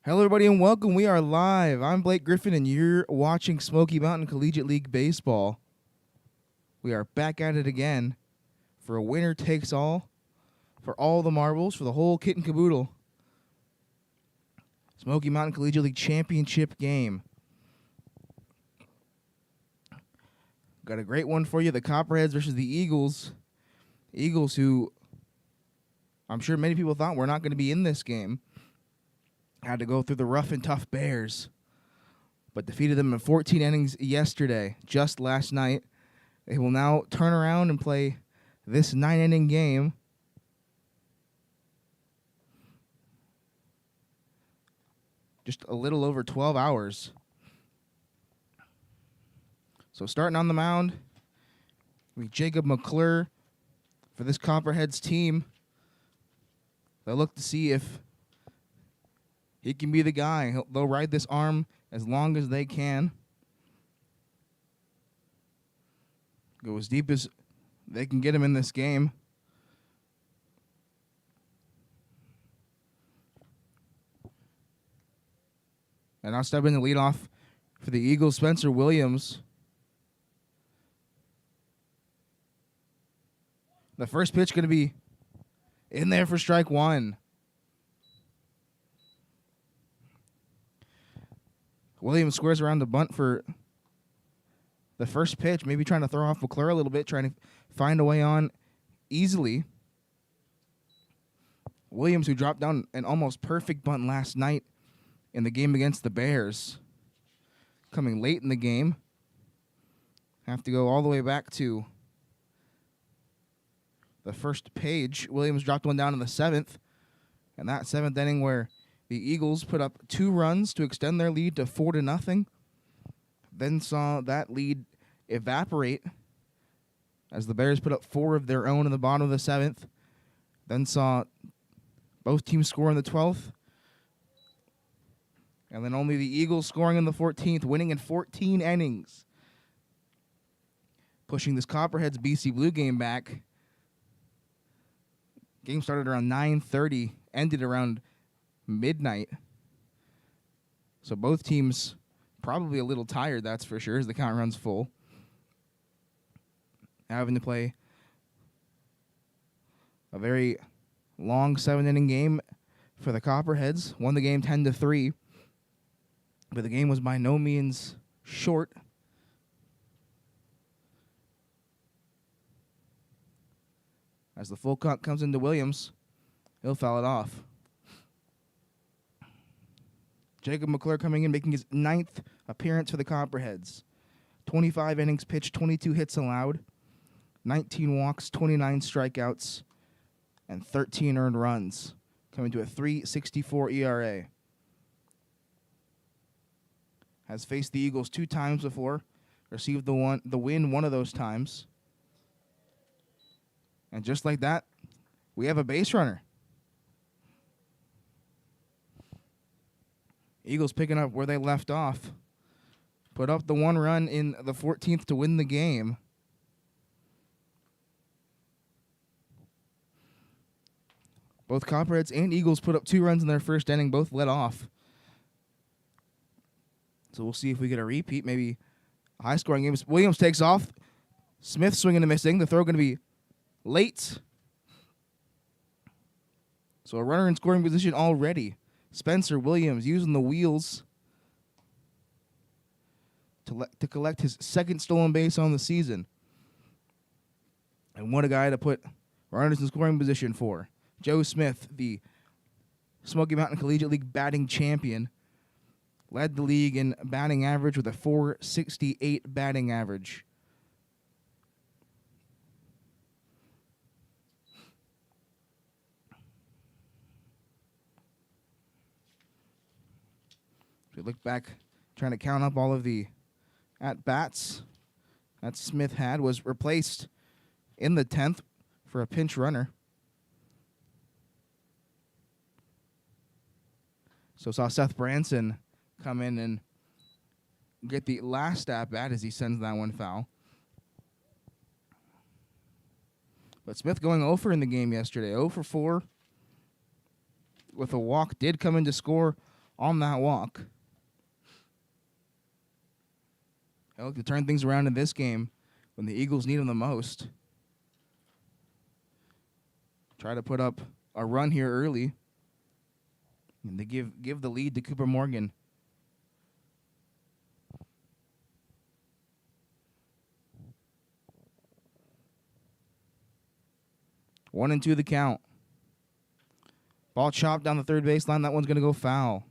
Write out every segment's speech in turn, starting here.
Hello, everybody, and welcome. We are live. I'm Blake Griffin, and you're watching Smoky Mountain Collegiate League Baseball. We are back at it again for a winner takes all, for all the marbles, for the whole kit and caboodle. Smoky Mountain Collegiate League Championship game. Got a great one for you. The Copperheads versus the Eagles. Eagles who I'm sure many people thought were not going to be in this game. Had to go through the rough and tough Bears, but defeated them in 14 innings yesterday, just last night. They will now turn around and play this 9-inning game. Just a little over 12 hours. So starting on the mound, we Jacob McClure for this Copperheads team. They'll look to see if he can be the guy. They'll ride this arm as long as they can. Go as deep as they can get him in this game. And I'll step in the leadoff for the Eagles, Spencer Williams. The first pitch going to be in there for strike one. Williams squares around the bunt for the first pitch, maybe trying to throw off McClure a little bit, trying to find a way on easily. Williams, who dropped down an almost perfect bunt last night in the game against the Bears, coming late in the game. Have to go all the way back to the first page. Williams dropped one down in the seventh, and that seventh inning where the Eagles put up 2 runs to extend their lead to 4-0. Then saw that lead evaporate as the Bears put up 4 of their own in the bottom of the 7th. Then saw both teams score in the 12th. And then only the Eagles scoring in the 14th, winning in 14 innings. Pushing this Copperheads BC Blue game back. Game started around 9:30, ended around midnight. So both teams probably a little tired, that's for sure, as the count runs full. Having to play a very long 7-inning game for the Copperheads. Won the game 10-3, but the game was by no means short. As the full count comes into Williams, he'll foul it off. Jacob McClure coming in, making his 9th appearance for the Copperheads. 25 innings pitched, 22 hits allowed, 19 walks, 29 strikeouts, and 13 earned runs, coming to a 3.64 ERA. Has faced the Eagles 2 times before, received the win one of those times. And just like that, we have a base runner. Eagles picking up where they left off. Put up the 1 run in the 14th to win the game. Both Copperheads and Eagles put up 2 runs in their first inning, both led off. So we'll see if we get a repeat, maybe a high-scoring game. Williams takes off. Smith swinging and missing. The throw going to be late. So a runner in scoring position already. Spencer Williams using the wheels to collect his 2nd stolen base on the season. And what a guy to put runners in scoring position for. Joe Smith, the Smoky Mountain Collegiate League batting champion, led the league in batting average with a .468 batting average. We look back, trying to count up all of the at-bats that Smith had, was replaced in the 10th for a pinch runner. So saw Seth Branson come in and get the last at-bat as he sends that one foul. But Smith going 0 for in the game yesterday, 0 for 4. With a walk, did come in to score on that walk. They'll look to turn things around in this game when the Eagles need them the most. Try to put up a run here early. And they give the lead to Cooper Morgan. One and two the count. Ball chopped down the third baseline. That one's going to go foul.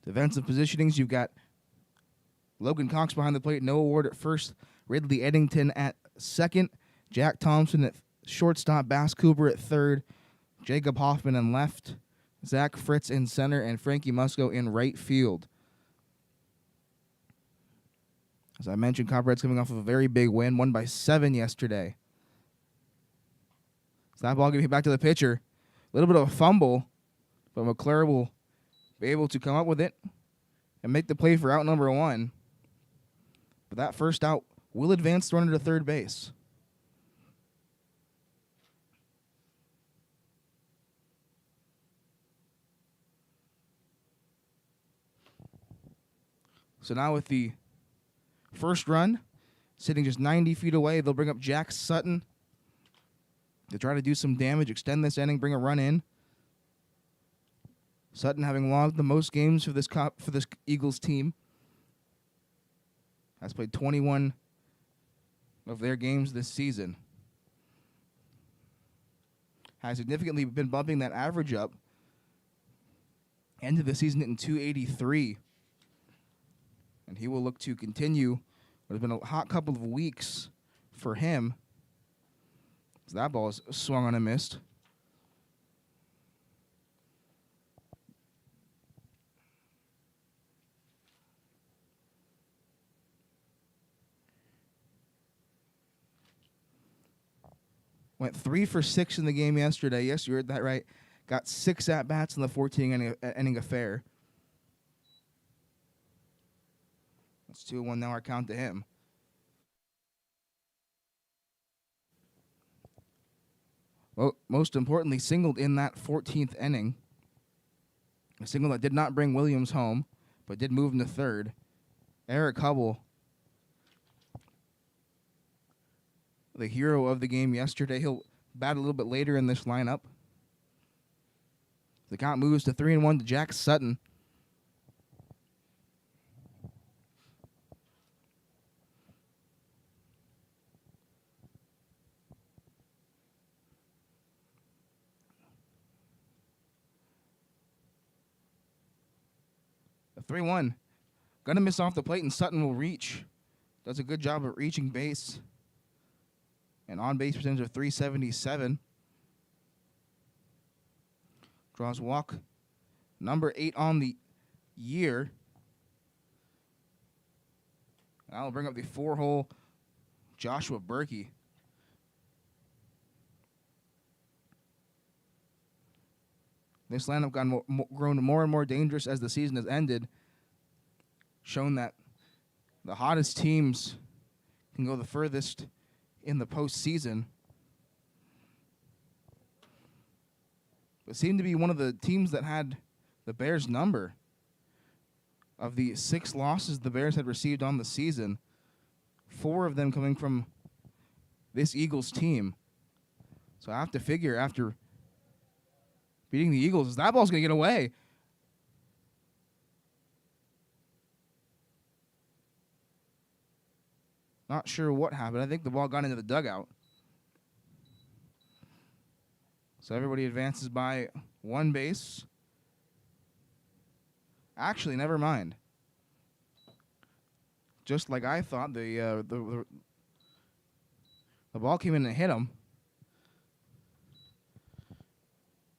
Defensive positionings, you've got Logan Cox behind the plate, Noah Ward at first, Ridley Eddington at second, Jack Thompson at shortstop, Bass Cooper at third, Jacob Hoffman in left, Zach Fritz in center, and Frankie Musco in right field. As I mentioned, Copperheads coming off of a very big win, won by 7 yesterday. So that ball going to hit back to the pitcher. A little bit of a fumble, but McClure will be able to come up with it and make the play for out number 1. But that first out will advance the runner to third base. So now with the first run sitting just 90 feet away, they'll bring up Jack Sutton to try to do some damage, extend this inning, bring a run in. Sutton having logged the most games for this Eagles team. Has played 21 of their games this season. Has significantly been bumping that average up. End of the season in 283. And he will look to continue what has been a hot couple of weeks for him. So that ball is swung on and missed. Went 3 for 6 in the game yesterday. Yes, you heard that right. Got 6 at-bats in the 14-inning affair. That's 2-1 now, our count to him. Well, most importantly, singled in that 14th inning. A single that did not bring Williams home, but did move him to third. Eric Hubble, the hero of the game yesterday. He'll bat a little bit later in this lineup. The count moves to 3-1 to Jack Sutton. The 3-1. Gonna miss off the plate, and Sutton will reach. Does a good job at reaching base. An on-base percentage of .377. Draws walk number 8 on the year. That'll bring up the 4-hole Joshua Berkey. This lineup grown more and more dangerous as the season has ended. Shown that the hottest teams can go the furthest in the postseason. But seemed to be one of the teams that had the Bears' number. Of the 6 losses the Bears had received on the season, 4 of them coming from this Eagles team. So I have to figure after beating the Eagles, that ball's going to get away. Not sure what happened. I think the ball got into the dugout. So everybody advances by 1 base. Actually, never mind. Just like I thought, the ball came in and hit him.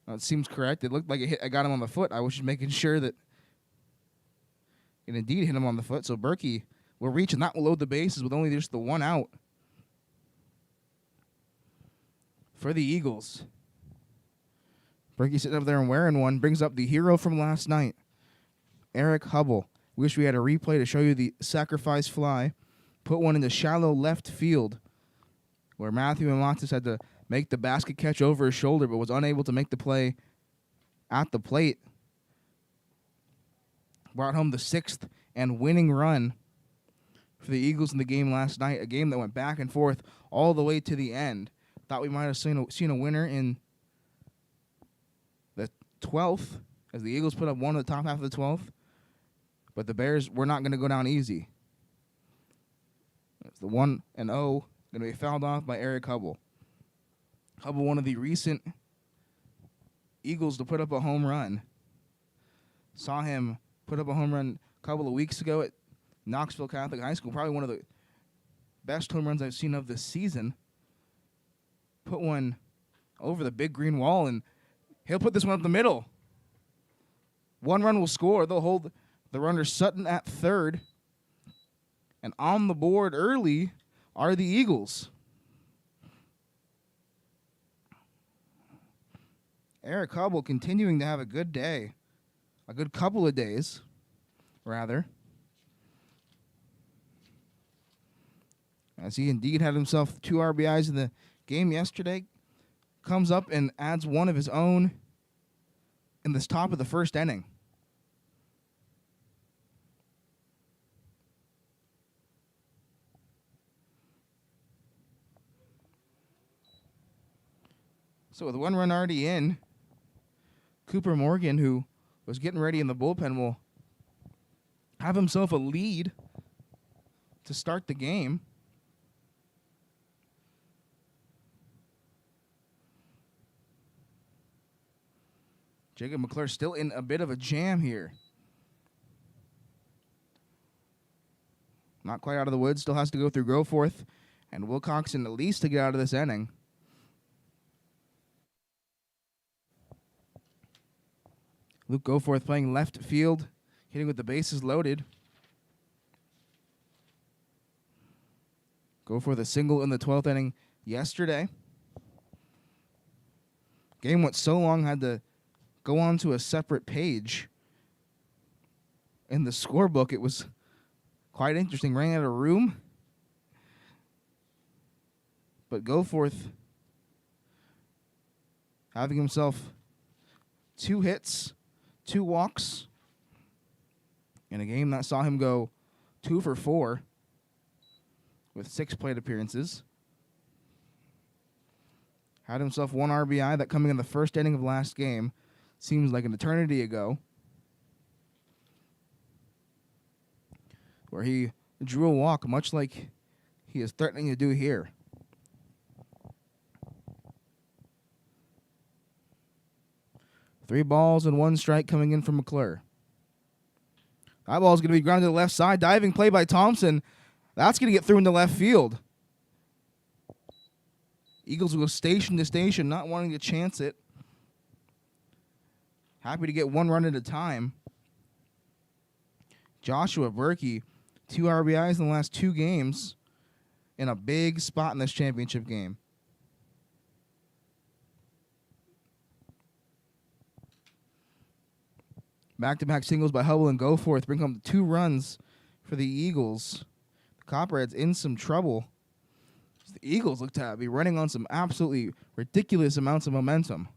It seems correct. It looked like I got him on the foot. I was just making sure that it indeed hit him on the foot. So Berkey will reach, and that will load the bases with only just the 1 out for the Eagles. Berkey sitting up there and wearing one, brings up the hero from last night, Eric Hubble. Wish we had a replay to show you the sacrifice fly. Put one into shallow left field where Matthew and Matas had to make the basket catch over his shoulder, but was unable to make the play at the plate. Brought home the 6th and winning run for the Eagles in the game last night, a game that went back and forth all the way to the end. Thought we might have seen a winner in the 12th, as the Eagles put up one in the top half of the 12th, but the Bears were not going to go down easy. It's the 1-0 going to be fouled off by Eric Hubble. Hubble, one of the recent Eagles to put up a home run. Saw him put up a home run a couple of weeks ago at Knoxville Catholic High School. Probably one of the best home runs I've seen of this season. Put one over the big green wall, and he'll put this one up the middle. One run will score. They'll hold the runner Sutton at third. And on the board early are the Eagles. Eric Hubble continuing to have a good day. A good couple of days, rather. As he indeed had himself 2 RBIs in the game yesterday. Comes up and adds one of his own in this top of the first inning. So with 1 run already in, Cooper Morgan, who was getting ready in the bullpen, will have himself a lead to start the game. Jacob McClure still in a bit of a jam here. Not quite out of the woods, still has to go through Groforth and Wilcoxon at least to get out of this inning. Luke Goforth playing left field, hitting with the bases loaded. Goforth a single in the 12th inning yesterday. Game went so long, had to go on to a separate page in the scorebook. It was quite interesting. Ran out of room. But Goforth having himself 2 hits, 2 walks in a game that saw him go 2 for 4 with 6 plate appearances. Had himself 1 RBI, that coming in the first inning of last game. Seems like an eternity ago. Where he drew a walk, much like he is threatening to do here. Three balls and 1 strike coming in from McClure. That ball is going to be grounded to the left side. Diving play by Thompson. That's going to get through into left field. Eagles will go station to station, not wanting to chance it. Happy to get 1 run at a time. Joshua Berkey, 2 RBIs in the last 2 games in a big spot in this championship game. Back-to-back singles by Hubble and Goforth bring home 2 runs for the Eagles. The Copperheads in some trouble. The Eagles look to be running on some absolutely ridiculous amounts of momentum.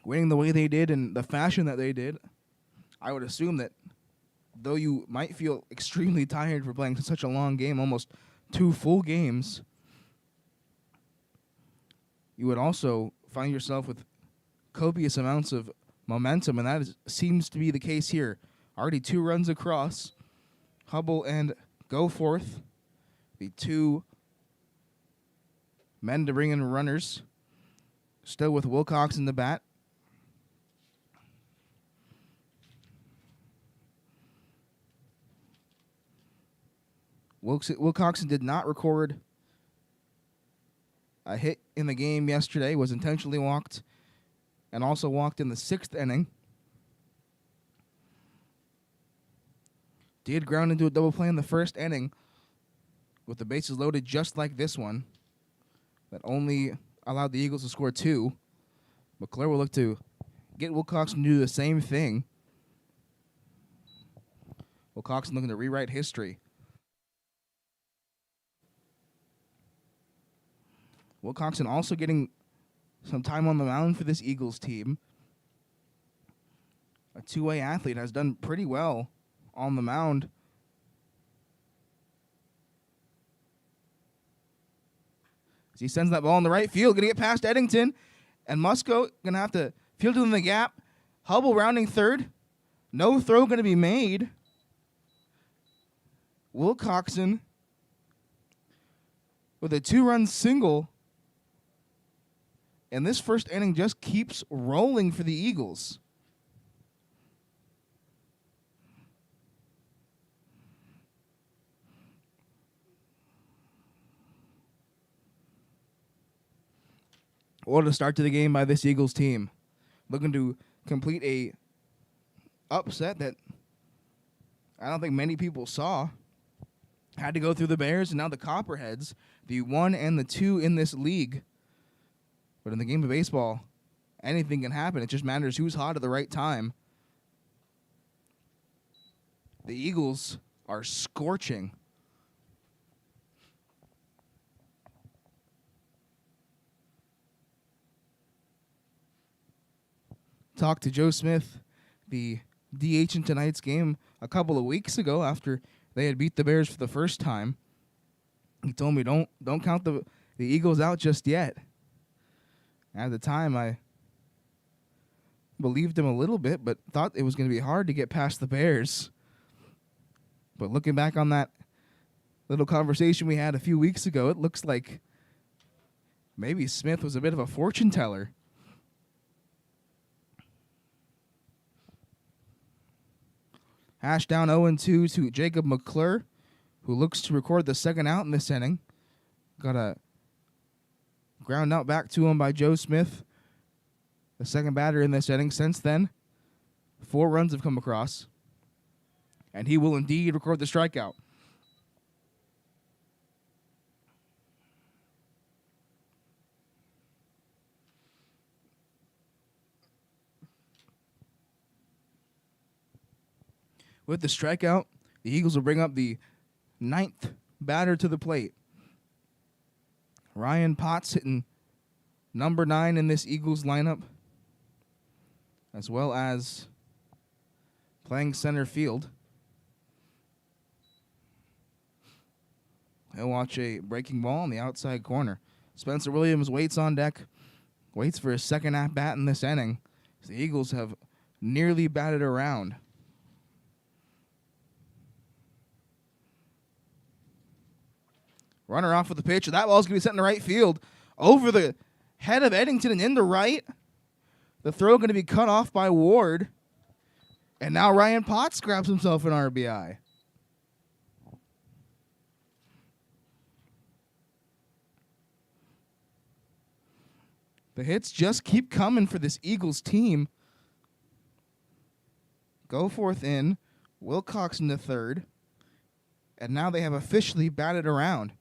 Winning the way they did and the fashion that they did, I would assume that though you might feel extremely tired for playing such a long game, almost 2 full games, you would also find yourself with copious amounts of momentum, and that seems to be the case here. Already 2 runs across. Hubble and Goforth, the 2 men to bring in runners. Still with Wilcox in the bat. Wilcoxon did not record a hit in the game yesterday, was intentionally walked, and also walked in the 6th inning. Did ground into a double play in the 1st inning with the bases loaded just like this one that only allowed the Eagles to score 2. McClure will look to get Wilcoxon to do the same thing. Wilcoxon looking to rewrite history. Wilcoxon also getting some time on the mound for this Eagles team. A two-way athlete has done pretty well on the mound. As he sends that ball in the right field, going to get past Eddington. And Musco going to have to field it in the gap. Hubble rounding third. No throw going to be made. Wilcoxon with a 2-run single. And this first inning just keeps rolling for the Eagles. What a start to the game by this Eagles team. Looking to complete a upset that I don't think many people saw. Had to go through the Bears and now the Copperheads, the 1 and the 2 in this league. But in the game of baseball, anything can happen. It just matters who's hot at the right time. The Eagles are scorching. Talked to Joe Smith, the DH in tonight's game, a couple of weeks ago after they had beat the Bears for the first time. He told me, don't count the Eagles out just yet. At the time, I believed him a little bit, but thought it was going to be hard to get past the Bears. But looking back on that little conversation we had a few weeks ago, it looks like maybe Smith was a bit of a fortune teller. Hash down 0-2 to Jacob McClure, who looks to record the second out in this inning. Got a ground out back to him by Joe Smith, the second batter in this inning. Since then, 4 runs have come across, and he will indeed record the strikeout. With the strikeout, the Eagles will bring up the 9th batter to the plate. Ryan Potts hitting number 9 in this Eagles lineup, as well as playing center field. He'll watch a breaking ball on the outside corner. Spencer Williams waits on deck, waits for his second at-bat in this inning. The Eagles have nearly batted around. Runner off with the pitch. That ball's going to be sent in right field. Over the head of Eddington and into right. The throw going to be cut off by Ward. And now Ryan Potts grabs himself an RBI. The hits just keep coming for this Eagles team. Goforth in. Wilcoxon to third. And now they have officially batted around.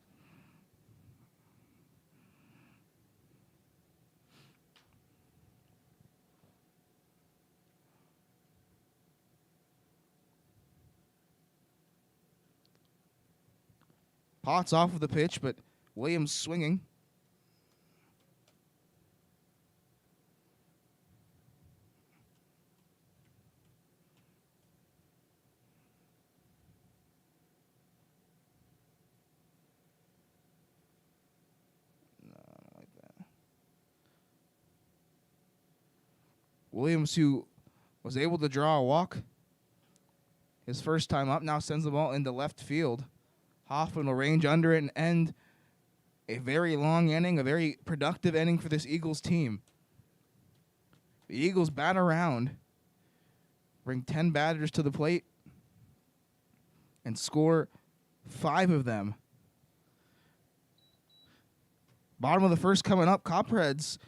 Potts off with the pitch, but Williams swinging. No, I don't like that. Williams, who was able to draw a walk his first time up, now sends the ball into left field. Hoffman will range under it and end a very long inning, a very productive inning for this Eagles team. The Eagles bat around, bring 10 batters to the plate, and score 5 of them. Bottom of the first coming up. Copperheads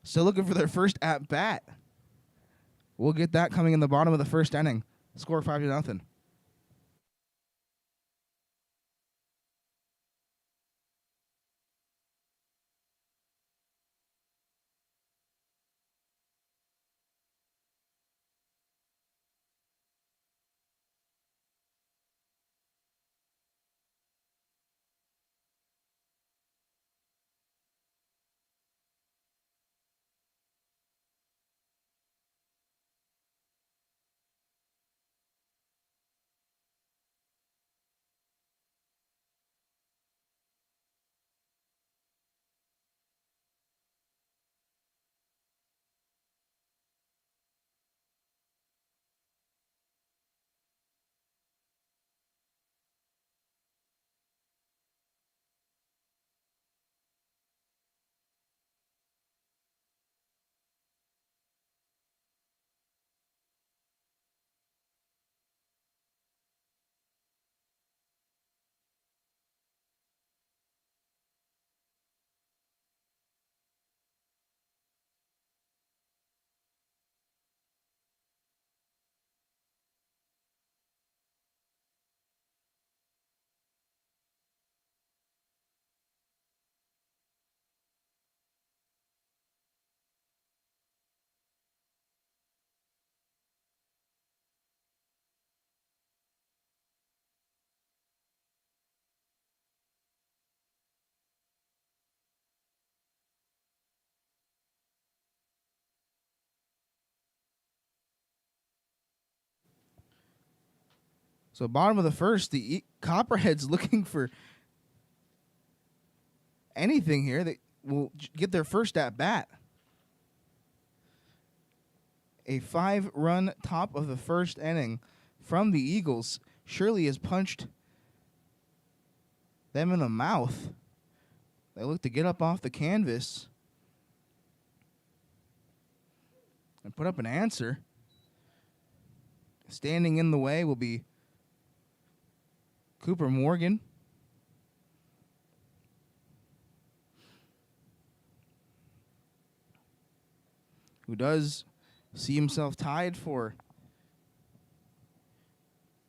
still looking for their first at-bat. We'll get that coming in the bottom of the first inning. Score 5-0. So bottom of the first, the Copperheads looking for anything here. They will get their first at bat. A 5-run top of the first inning from the Eagles. Shirley has punched them in the mouth. They look to get up off the canvas and put up an answer. Standing in the way will be Cooper Morgan. Who does see himself tied for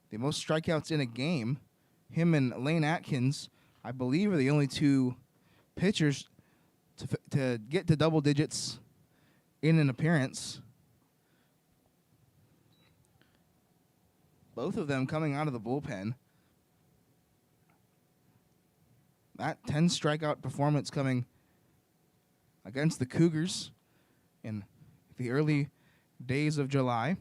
the most strikeouts in a game. Him and Lane Atkins, I believe, are the only two pitchers to get to double digits in an appearance. Both of them coming out of the bullpen. That 10 strikeout performance coming against the Cougars in the early days of July.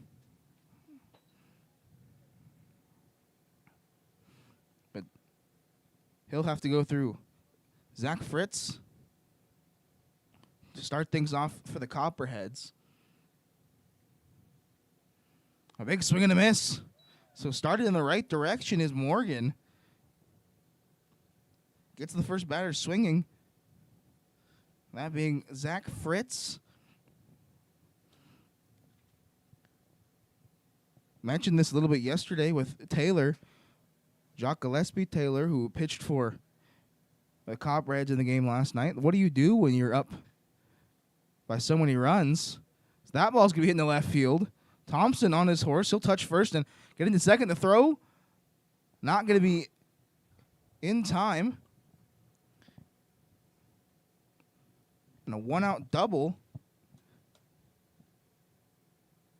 But he'll have to go through Zach Fritz to start things off for the Copperheads. A big swing and a miss. So started in the right direction is Morgan. Gets the first batter swinging. That being Zach Fritz. Mentioned this a little bit yesterday with Taylor. Jock Gillespie Taylor, who pitched for the Copperheads in the game last night. What do you do when you're up by so many runs? So that ball's going to be hitting the left field. Thompson on his horse. He'll touch first and get into second to throw. Not going to be in time. And a one-out double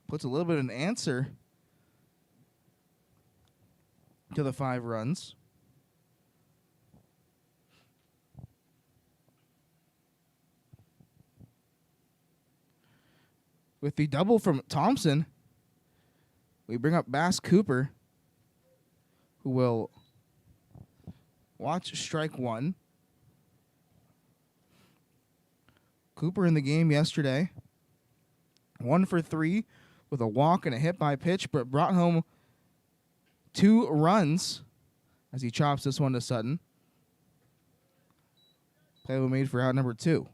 puts a little bit of an answer to the 5 runs. With the double from Thompson, we bring up Bass Cooper, who will watch strike 1. Cooper in the game yesterday, 1 for 3 with a walk and a hit by pitch, but brought home 2 runs as he chops this one to Sutton. Play was made for out number 2.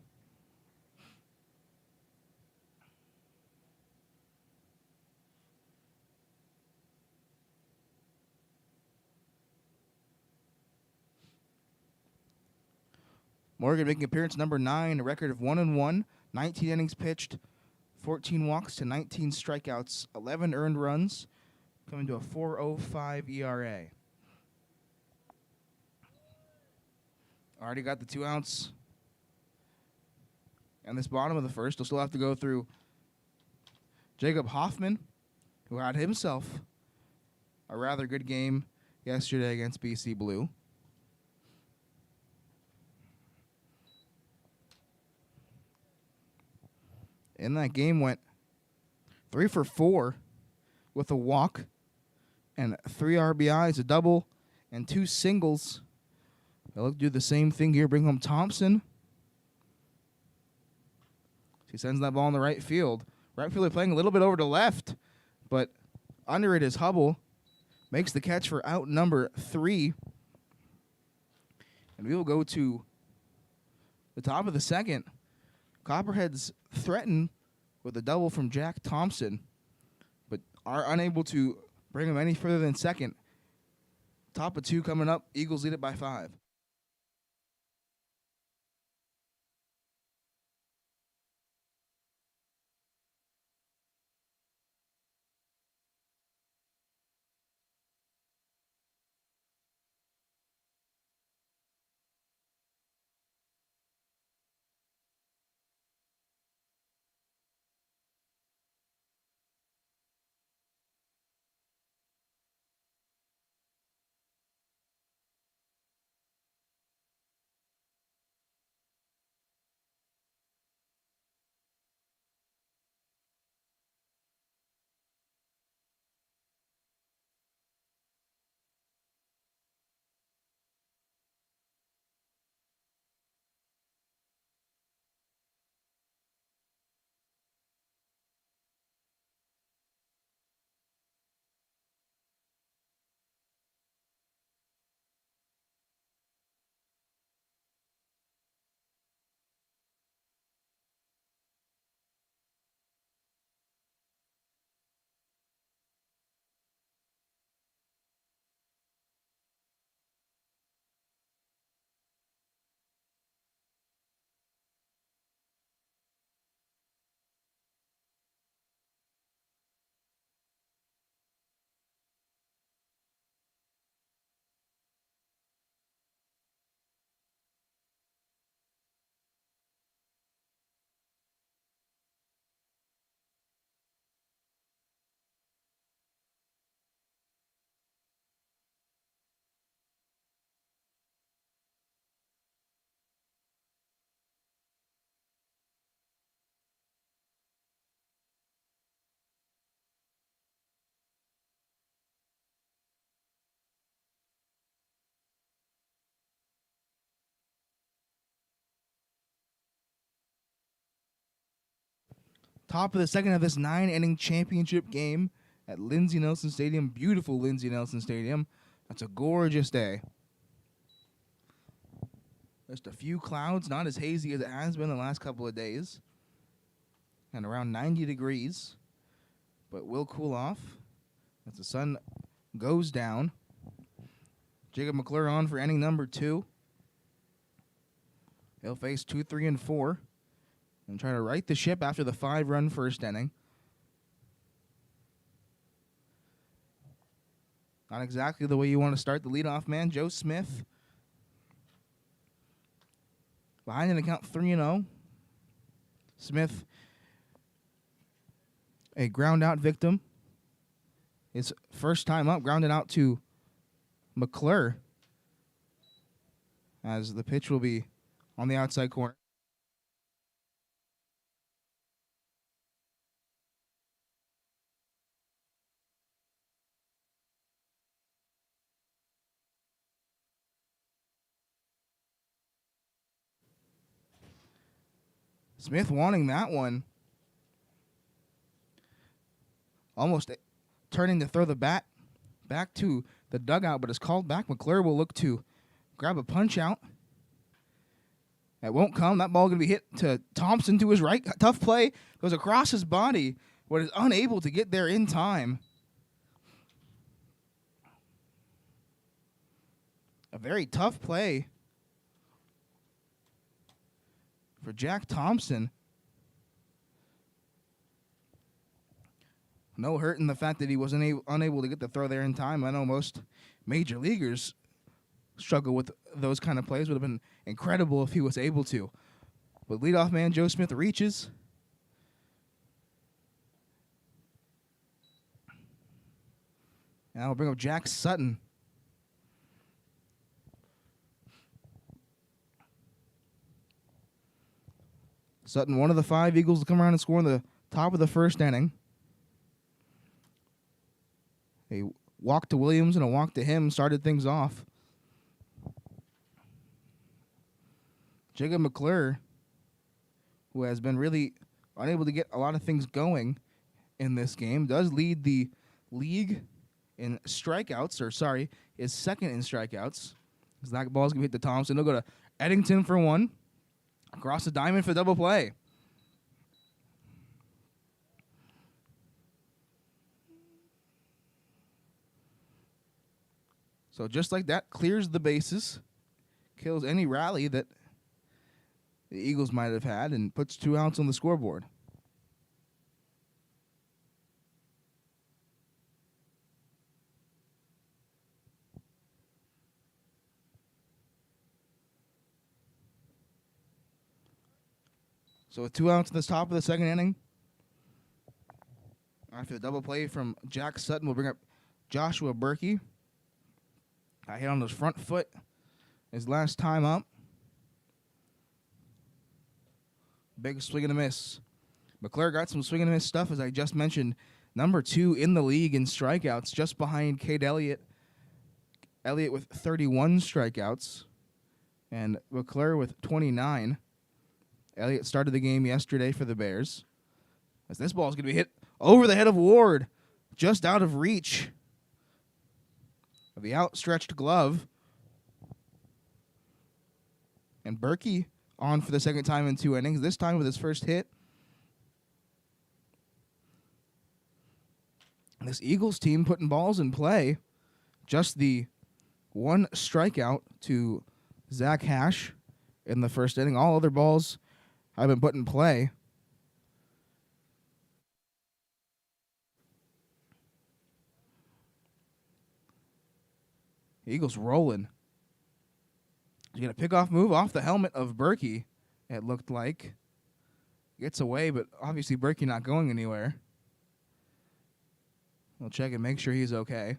Morgan making appearance number 9, a record of 1-1, 19 innings pitched, 14 walks to 19 strikeouts, 11 earned runs, coming to a 4.05 ERA. Already got the 2 outs. And this bottom of the first, he'll still have to go through Jacob Hoffman, who had himself a rather good game yesterday against BC Blue. In that game went 3 for 4 with a walk and 3 RBIs, a double, and 2 singles. They'll do the same thing here, bring home Thompson. He sends that ball in the right field. Right fielder playing a little bit over to left, but under it is Hubble. Makes the catch for out number 3. And we will go to the top of the second. Copperheads threaten with a double from Jack Thompson, but are unable to bring him any further than second. Top of 2 coming up. Eagles lead it by 5. Top of the second of this 9-inning championship game at Lindsey Nelson Stadium. Beautiful Lindsey Nelson Stadium. That's a gorgeous day. Just a few clouds, not as hazy as it has been the last couple of days. And around 90 degrees. But will cool off as the sun goes down. Jacob McClure on for inning number 2. He'll face 2, 3, and 4 and try to right the ship after the 5-run first inning. Not exactly the way you want to start the leadoff man, Joe Smith. Behind in the count 3-0. Smith, a ground out victim. His first time up, grounded out to McClure. As the pitch will be on the outside corner. Smith wanting that one. Almost turning to throw the bat back to the dugout, but is called back. McClure will look to grab a punch out. That won't come. That ball going to be hit to Thompson to his right. Tough play. Goes across his body, but is unable to get there in time. A very tough play for Jack Thompson. No hurt in the fact that he was unable to get the throw there in time. I know most major leaguers struggle with those kind of plays. Would have been incredible if he was able to. But leadoff man Joe Smith reaches. Now we'll bring up Jack Sutton. Sutton, one of the 5 Eagles to come around and score in the top of the first inning. A walk to Williams and a walk to him started things off. Jacob McClure, who has been really unable to get a lot of things going in this game, does lead the league in strikeouts, is second in strikeouts. That ball's going to hit to Thompson. He'll go to Eddington for one. Across the diamond for double play. So just like that, clears the bases, kills any rally that the Eagles might have had, and puts 2 outs on the scoreboard. So with 2 outs in the top of the second inning, after the double play from Jack Sutton, we'll bring up Joshua Berkey. Got hit on his front foot his last time up. Big swing and a miss. McClure got some swing and a miss stuff, as I just mentioned. Number 2 in the league in strikeouts, just behind Cade Elliott. Elliott with 31 strikeouts, and McClure with 29. Elliott started the game yesterday for the Bears. As this ball is going to be hit over the head of Ward, just out of reach of the outstretched glove. And Berkey on for the second time in 2 innings, this time with his first hit. And this Eagles team putting balls in play. Just the 1 strikeout to Zach Hash in the first inning. All other balls have been put in play. Eagles rolling. He's going to pick off move off the helmet of Berkey, it looked like. Gets away, but obviously Berkey not going anywhere. We'll check and make sure he's okay.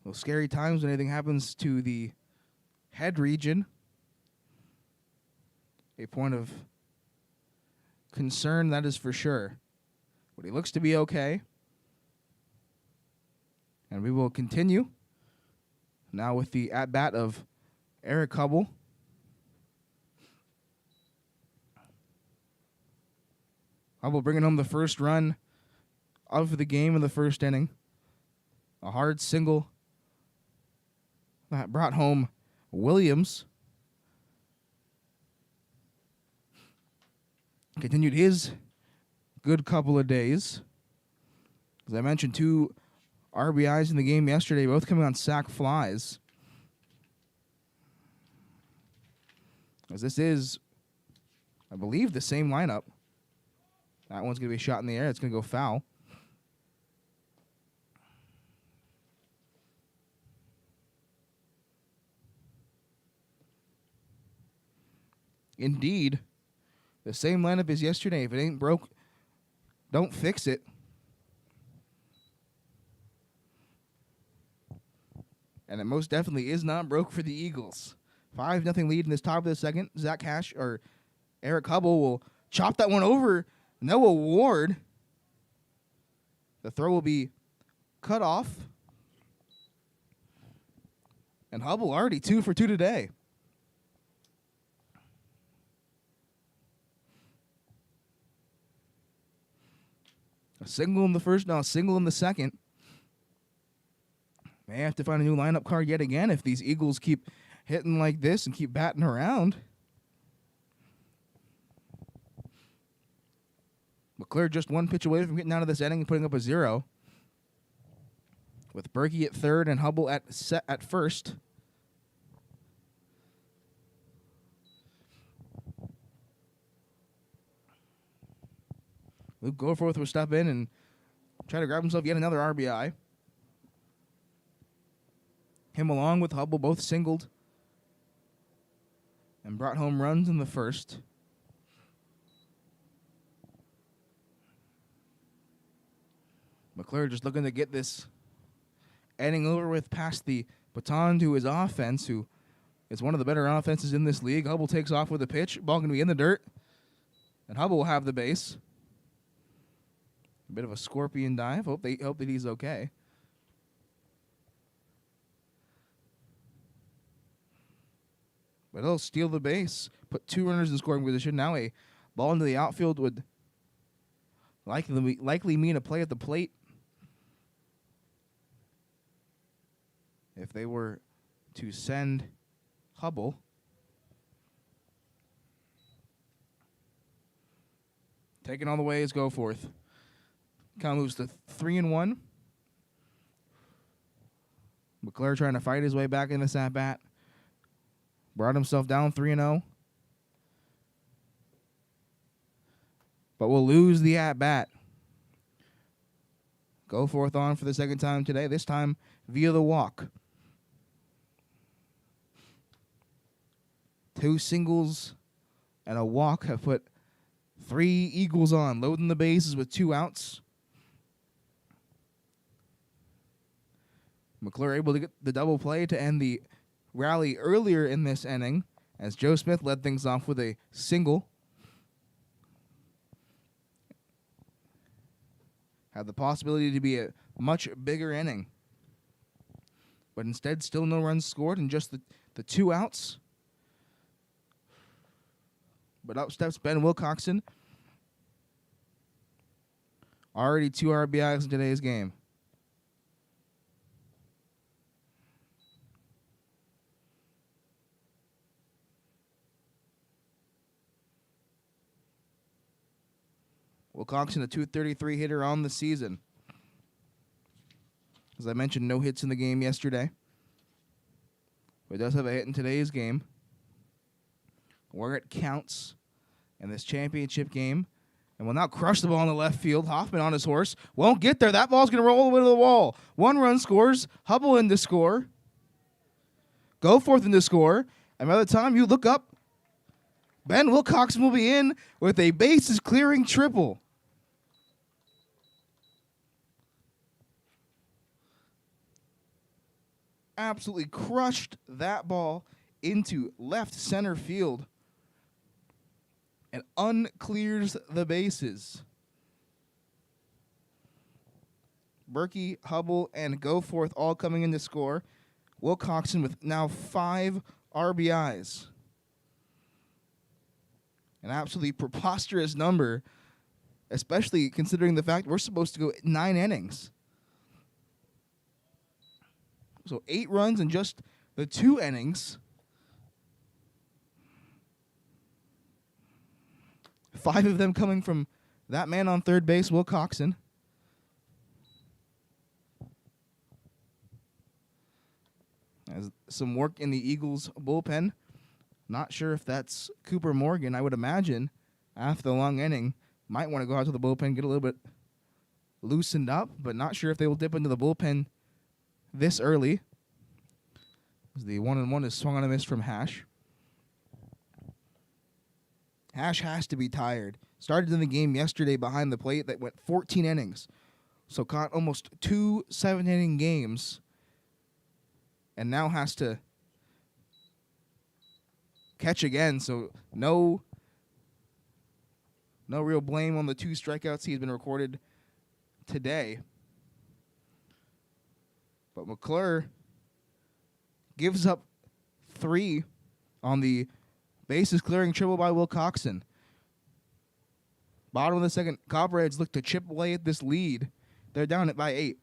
Well, scary times when anything happens to the head region. A point of concern, that is for sure. But he looks to be okay. And we will continue now with the at-bat of Eric Hubble. Hubble bringing home the first run of the game in the first inning. A hard single that brought home Williams. Continued his good couple of days. As I mentioned, 2 RBIs in the game yesterday, both coming on sac flies. As this is, I believe, the same lineup. That one's going to be shot in the air. It's going to go foul. Indeed, the same lineup as yesterday. If it ain't broke, don't fix it. And it most definitely is not broke for the Eagles. 5-0 lead in this top of the second. Eric Hubble will chop that one over. Noah Ward. The throw will be cut off. And Hubble already 2 for 2 today. A single in the first, now a single in the second. May have to find a new lineup card yet again if these Eagles keep hitting like this and keep batting around. McClure just 1 pitch away from getting out of this inning and putting up a 0. With Berkey at third and Hubble at first. Luke Goforth will step in and try to grab himself yet another RBI. Him along with Hubble both singled and brought home runs in the first. McClure just looking to get this inning over with, past the baton to his offense, who is one of the better offenses in this league. Hubble takes off with a pitch. Ball going to be in the dirt. And Hubble will have the base. A bit of a scorpion dive. Hope that he's okay. But he'll steal the base, put 2 runners in scoring position. Now a ball into the outfield would likely mean a play at the plate. If they were to send Hubble. Taking all the way is Goforth. Count moves to 3-1. McClure trying to fight his way back in this at-bat. Brought himself down 3-0. But will lose the at-bat. Goforth on for the second time today, this time via the walk. 2 singles and a walk have put 3 Eagles on, loading the bases with 2 outs. McClure able to get the double play to end the rally earlier in this inning, as Joe Smith led things off with a single. Had the possibility to be a much bigger inning. But instead, still no runs scored and just the 2 outs. But up steps Ben Wilcoxon. Already 2 RBIs in today's game. Wilcoxon, a .233 hitter on the season. As I mentioned, no hits in the game yesterday. But does have a hit in today's game. Where it counts in this championship game. And will now crush the ball in the left field. Hoffman on his horse. Won't get there. That ball's going to roll all the way to the wall. 1 run scores. Hubble in to score. Goforth in to score. And by the time you look up, Ben Wilcoxon will be in with a bases clearing triple. Absolutely crushed that ball into left center field and unclears the bases. Berkey, Hubble, and Goforth all coming in to score. Wilcoxon with now 5 RBIs. An absolutely preposterous number especially considering the fact we're supposed to go 9 innings. So 8 runs in just the 2 innings. 5 of them coming from that man on third base, Will Coxon. As some work in the Eagles bullpen. Not sure if that's Cooper Morgan. I would imagine after the long inning, might want to go out to the bullpen, get a little bit loosened up, but not sure if they will dip into the bullpen this early. As the 1-1 is swung on a miss from Hash. Hash has to be tired. Started in the game yesterday behind the plate that went 14 innings. So caught almost 2 7-inning games. And now has to catch again. So no real blame on the 2 strikeouts he's been recorded today. But McClure gives up 3 on the bases clearing triple by Will Coxon. Bottom of the second, Copperheads look to chip away at this lead. They're down it by 8.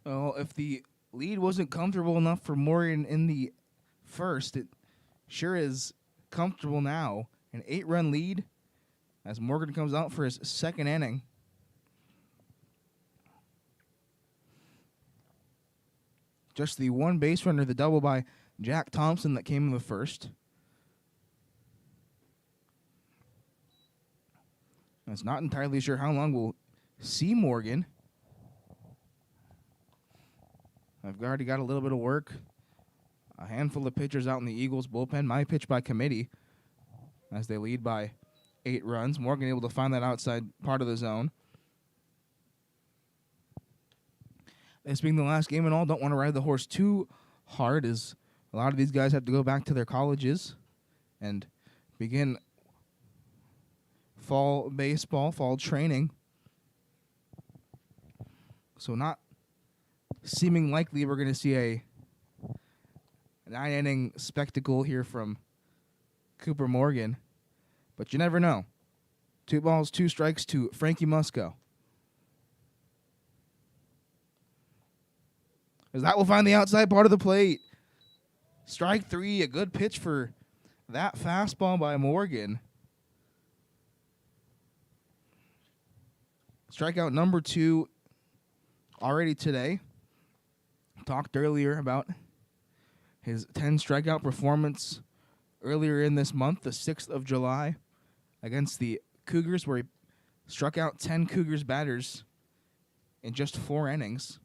Well, if the lead wasn't comfortable enough for Morgan in the first, it sure is comfortable now. An 8-run lead as Morgan comes out for his second inning. Just the 1 base runner, the double by Jack Thompson that came in the first. I was not entirely sure how long we'll see Morgan. I've already got a little bit of work. A handful of pitchers out in the Eagles bullpen. My pitch by committee as they lead by 8 runs. Morgan able to find that outside part of the zone. This being the last game and all, don't want to ride the horse too hard as a lot of these guys have to go back to their colleges and begin fall baseball, fall training. So not seeming likely we're going to see a 9-inning spectacle here from Cooper Morgan. But you never know. 2 balls, 2 strikes to Frankie Musco. As that will find the outside part of the plate. Strike 3, a good pitch for that fastball by Morgan. Strikeout number 2 already today. Talked earlier about his 10 strikeout performance earlier in this month, the 6th of July, against the Cougars, where he struck out 10 Cougars batters in just 4 innings.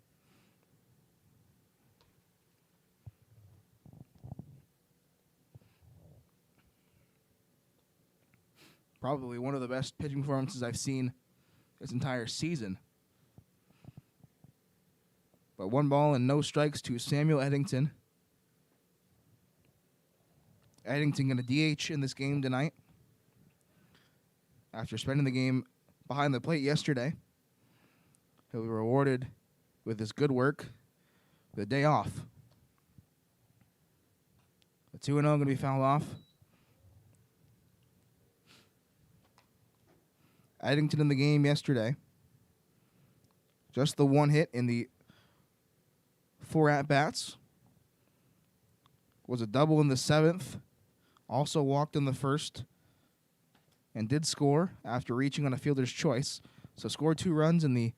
Probably one of the best pitching performances I've seen this entire season. But 1 ball and no strikes to Samuel Eddington. Eddington going to DH in this game tonight after spending the game behind the plate yesterday. He'll be rewarded with his good work the day off. The 2-0 going to be fouled off. Eddington in the game yesterday. Just the 1 hit in the 4 at-bats. Was a double in the 7th. Also walked in the 1st. And did score after reaching on a fielder's choice. So scored 2 runs in the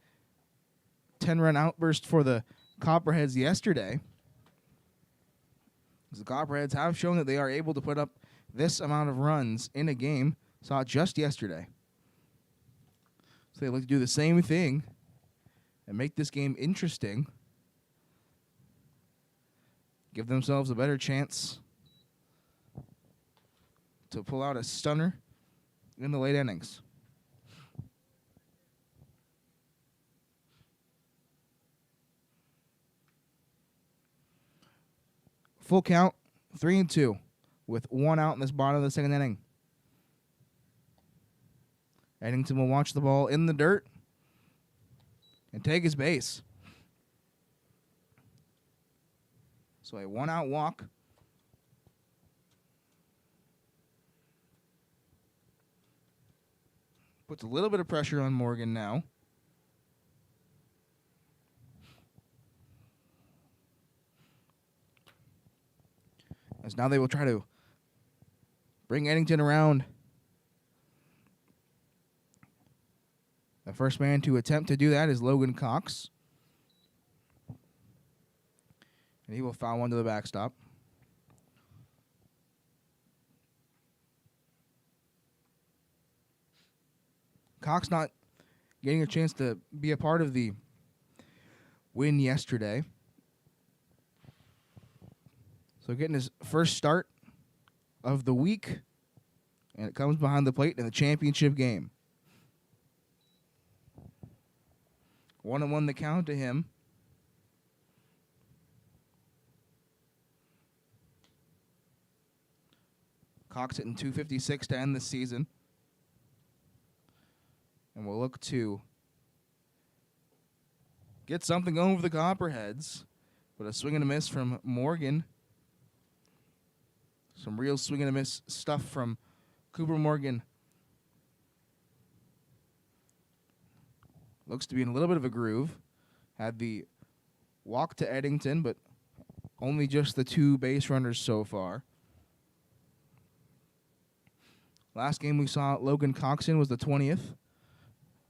10-run outburst for the Copperheads yesterday. The Copperheads have shown that they are able to put up this amount of runs in a game. Saw it just yesterday. So they look to do the same thing and make this game interesting. Give themselves a better chance to pull out a stunner in the late innings. Full count, 3-2, with 1 out in this bottom of the 2nd inning. Eddington will watch the ball in the dirt and take his base. So a 1-out walk. Puts a little bit of pressure on Morgan now. As now they will try to bring Eddington around. The first man to attempt to do that is Logan Cox. And he will foul one to the backstop. Cox not getting a chance to be a part of the win yesterday. So getting his first start of the week. And it comes behind the plate in the championship game. 1-1 the count to him. Cox hitting .256 to end the season. And we'll look to get something going for the Copperheads. But a swing and a miss from Morgan. Some real swing and a miss stuff from Cooper Morgan. Looks to be in a little bit of a groove. Had the walk to Eddington, but only just the 2 base runners so far. Last game we saw Logan Cox in was the 20th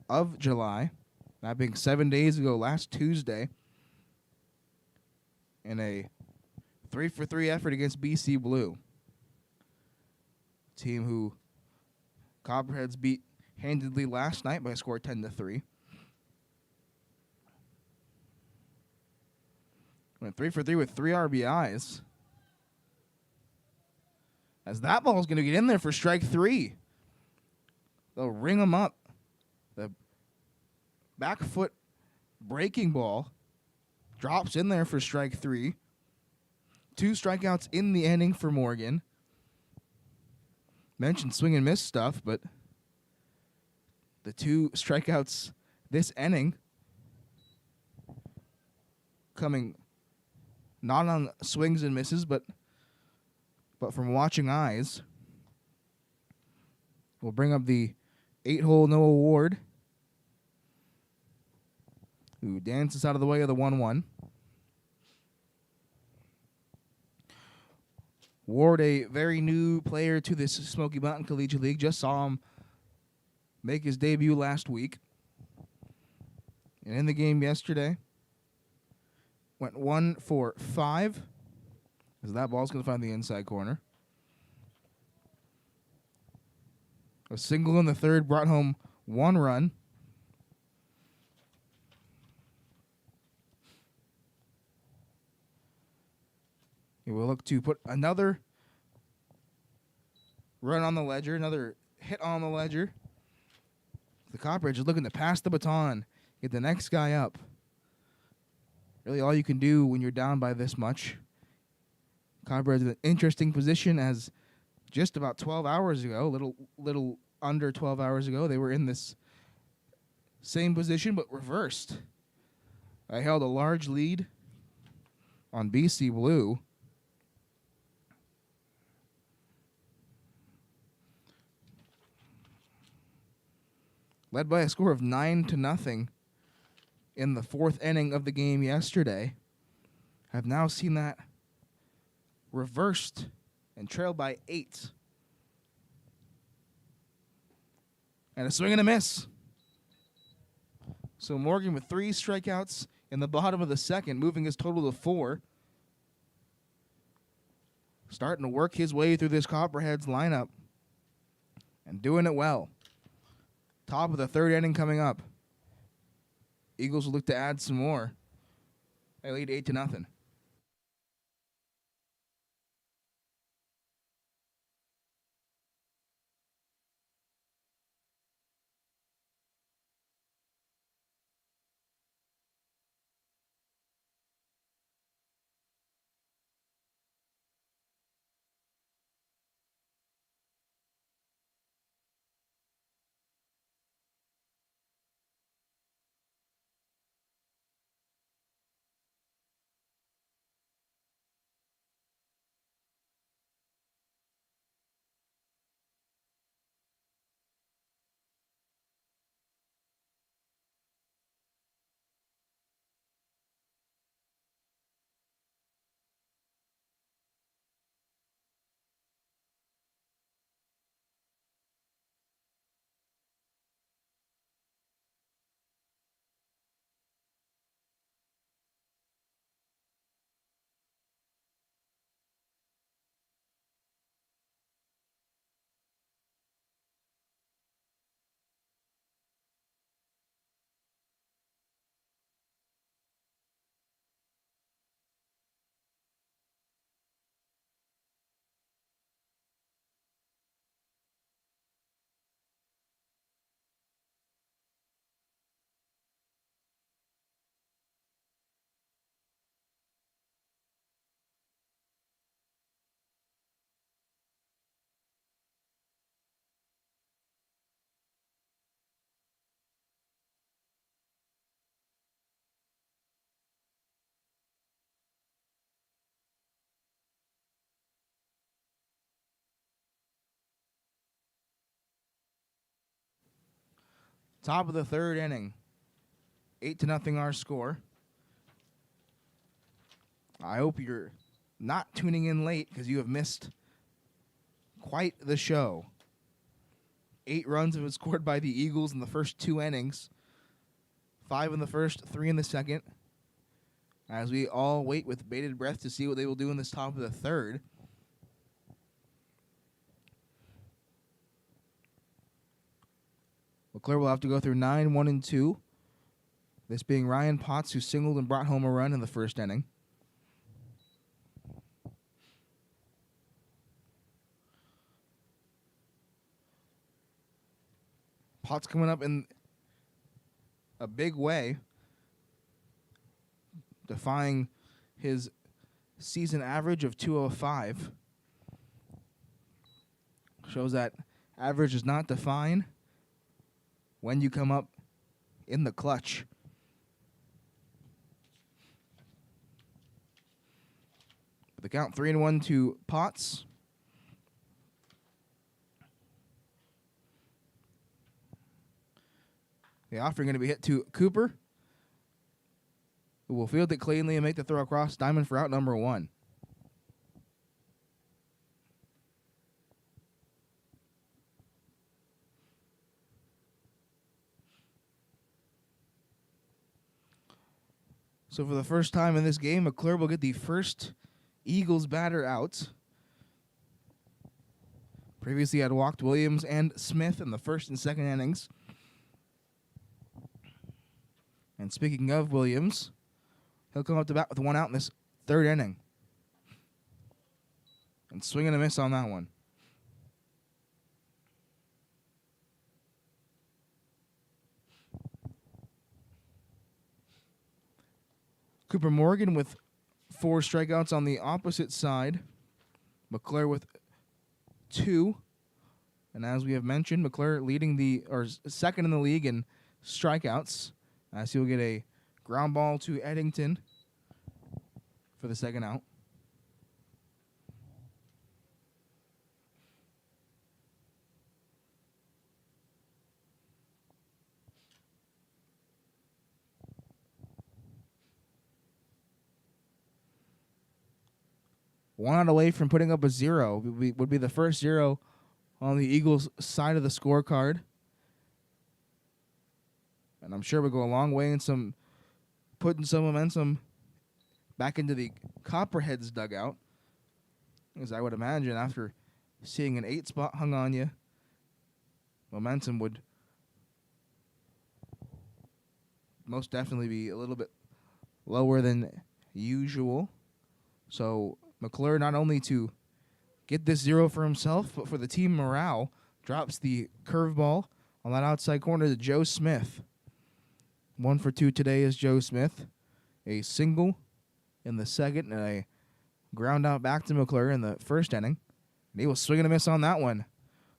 of July. That being 7 days ago, last Tuesday. In a 3-for-3 effort against BC Blue. Team who Copperheads beat handedly last night by a score 10-3. Went 3-for-3 with 3 RBIs. As that ball is going to get in there for strike 3. They'll ring him up. The back foot breaking ball drops in there for strike 3. 2 strikeouts in the inning for Morgan. Mentioned swing and miss stuff, but the 2 strikeouts this inning coming not on swings and misses, but from watching eyes. We'll bring up the 8-hole Noah Ward, who dances out of the way of the 1-1. Ward, a very new player to this Smoky Mountain Collegiate League. Just saw him make his debut last week. And in the game yesterday, went 1 for 5. As that ball's going to find the inside corner. A single in the third brought home 1 run. He will look to put another run on the ledger, another hit on the ledger. The Copperheads is looking to pass the baton, get the next guy up. Really all you can do when you're down by this much. Copperheads in an interesting position as just about 12 hours ago, little under 12 hours ago, they were in this same position but reversed. I held a large lead on BC Blue. Led by a score of 9-0 in the 4th inning of the game yesterday. Have now seen that reversed and trailed by 8. And a swing and a miss. So Morgan with 3 strikeouts in the bottom of the second, moving his total to 4. Starting to work his way through this Copperheads lineup. And doing it well. Top of the 3rd inning coming up. Eagles will look to add some more. They lead 8-0. Top of the 3rd inning. 8-0 our score. I hope you're not tuning in late because you have missed quite the show. 8 runs have been scored by the Eagles in the first 2 innings. 5 in the first, 3 in the second. As we all wait with bated breath to see what they will do in this top of the 3rd. LeClaire will have to go through 9, 1, and 2. This being Ryan Potts, who singled and brought home a run in the first inning. Potts coming up in a big way, defying his season average of 205. Shows that average does not define when you come up in the clutch. The count 3-1 to Potts. The offering going to be hit to Cooper, who will field it cleanly and make the throw across diamond for out number 1. So for the first time in this game, McClure will get the first Eagles batter out. Previously had walked Williams and Smith in the first and second innings. And speaking of Williams, he'll come up to bat with one out in this third inning. And swing and a miss on that one. Cooper Morgan with 4 strikeouts on the opposite side. McClure with 2. And as we have mentioned, McClure leading second in the league in strikeouts, as he'll get a ground ball to Eddington for the second out. One out away from putting up a 0 would be the first 0 on the Eagles' side of the scorecard. And I'm sure we'll go a long way in putting some momentum back into the Copperheads dugout. As I would imagine, after seeing an 8 spot hung on you, momentum would most definitely be a little bit lower than usual. So McClure, not only to get this 0 for himself, but for the team morale, drops the curveball on that outside corner to Joe Smith. 1 for 2 today is Joe Smith. A single in the second and a ground out back to McClure in the first inning. And he was swinging a miss on that one.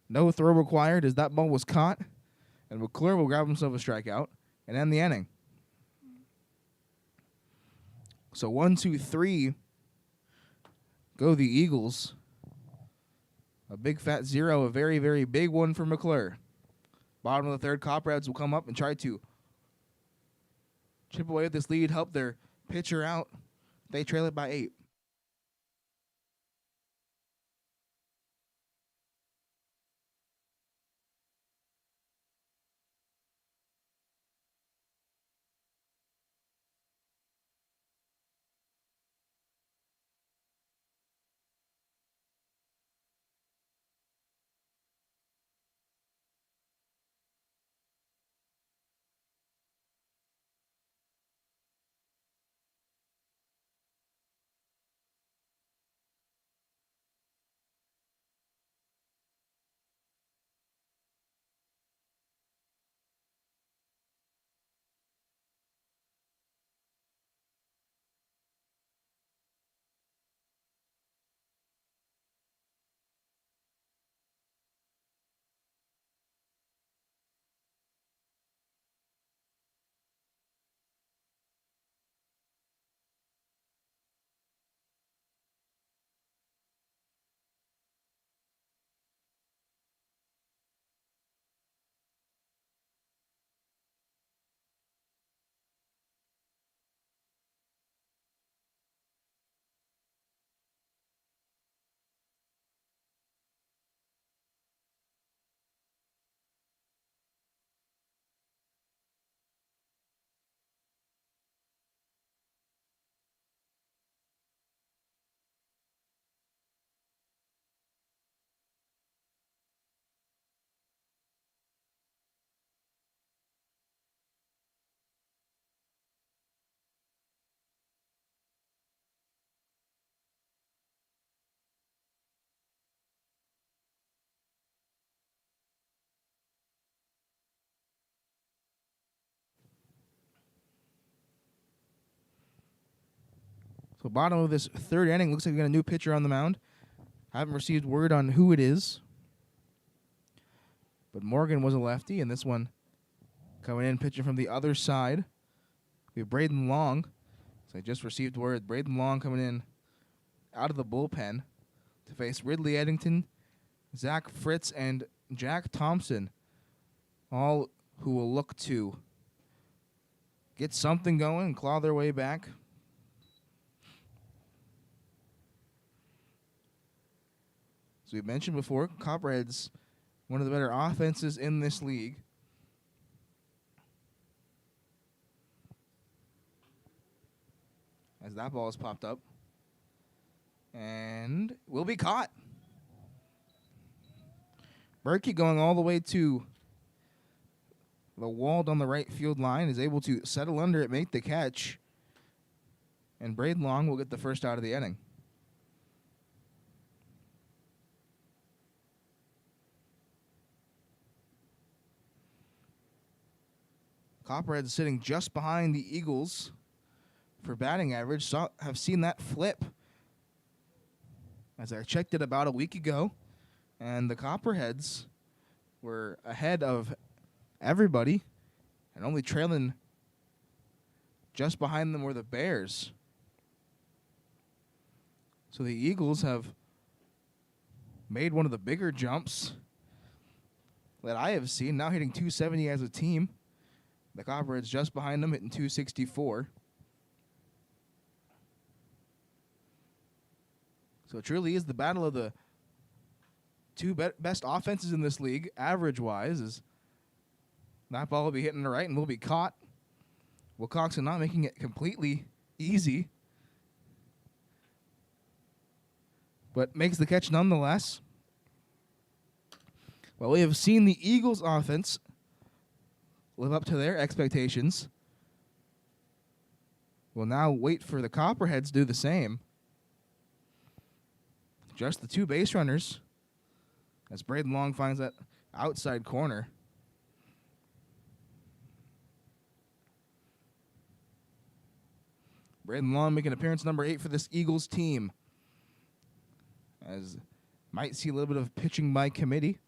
No throw required as that ball was caught. And McClure will grab himself a strikeout and end the inning. So 1, 2, 3 go the Eagles. A big fat 0, a very, very big one for McClure. Bottom of the third, Copperheads will come up and try to chip away at this lead, help their pitcher out. They trail it by 8. So bottom of this third inning, looks like we got a new pitcher on the mound. Haven't received word on who it is. But Morgan was a lefty, and this one coming in, pitching from the other side. We have Braden Long. So I just received word. Braden Long coming in out of the bullpen to face Ridley Eddington, Zach Fritz, and Jack Thompson. All who will look to get something going and claw their way back. As we mentioned before, Copperheads, one of the better offenses in this league. as that ball is popped up. And will be caught. Berkey going all the way to the wall down the right field line is able to settle under it, make the catch. And Braden Long will get the first out of the inning. Copperheads sitting just behind the Eagles for batting average. Have seen that flip as I checked it about a week ago. And the Copperheads were ahead of everybody and only trailing just behind them were the Bears. So the Eagles have made one of the bigger jumps that I have seen, now hitting 270 as a team. The Copperheads just behind them, hitting 264. So it truly is the battle of the two best offenses in this league, average-wise. Is that ball will be hitting the right and will be caught. Wilcoxon not making it completely easy, but makes the catch nonetheless. Well, we have seen the Eagles' offense live up to their expectations. We'll now wait for the Copperheads to do the same. Just the two base runners as Braden Long finds that outside corner. Braden Long making appearance number 8 for this Eagles team. As might see a little bit of pitching by committee.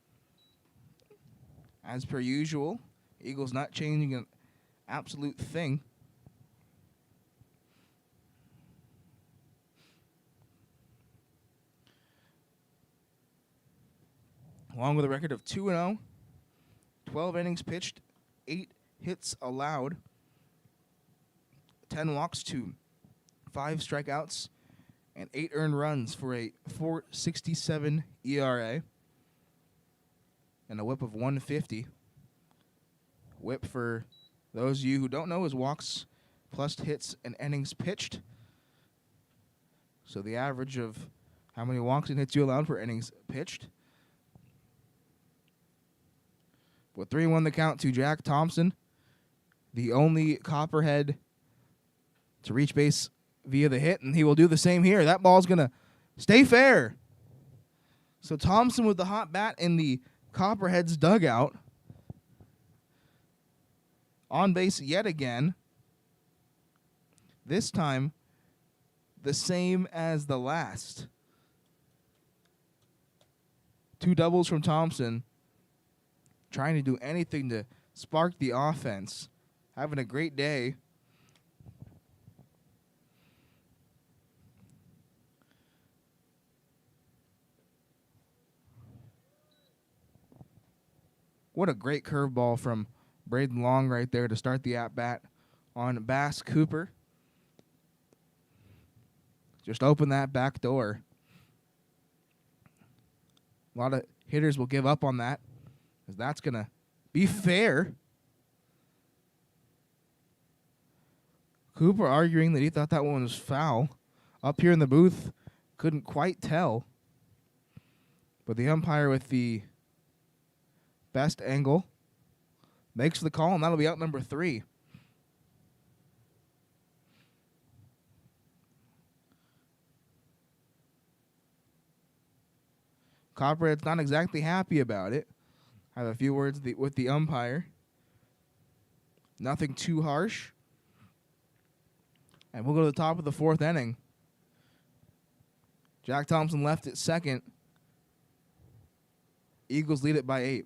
As per usual, Eagles not changing an absolute thing. Along with a record of 2-0, 12 innings pitched, 8 hits allowed, 10 walks to 5 strikeouts, and 8 earned runs for a 4.67 ERA and a whip of 150. Whip, for those of you who don't know, is walks plus hits and innings pitched. So the average of how many walks and hits you allowed per innings pitched. With 3-1 the count to Jack Thompson, the only Copperhead to reach base via the hit, and he will do the same here. That ball's going to stay fair. So Thompson with the hot bat in the Copperheads dugout. On base yet again. This time, the same as the last. 2 doubles from Thompson. Trying to do anything to spark the offense. Having a great day. What a great curveball from Braden Long right there to start the at-bat on Bass Cooper. Just open that back door. A lot of hitters will give up on that, because that's going to be fair. Cooper arguing that he thought that one was foul. Up here in the booth, couldn't quite tell. But the umpire with the best angle makes the call, and that'll be out number 3. Copperhead's not exactly happy about it. I have a few words with the umpire. Nothing too harsh. And we'll go to the top of the 4th inning. Jack Thompson left at second. Eagles lead it by 8.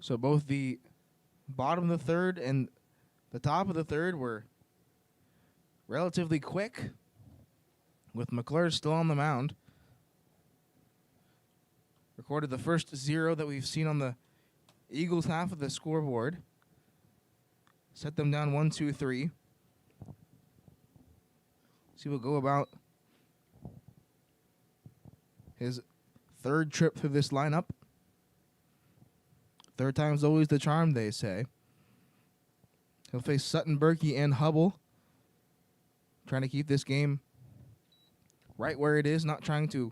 So both the bottom of the third and the top of the third were relatively quick, with McClure still on the mound. Recorded the first zero that we've seen on the Eagles' half of the scoreboard. Set them down 1-2-3. So we'll go about his third trip through this lineup. Third time's always the charm, they say. He'll face Sutton, Berkey, and Hubble. Trying to keep this game right where it is, not trying to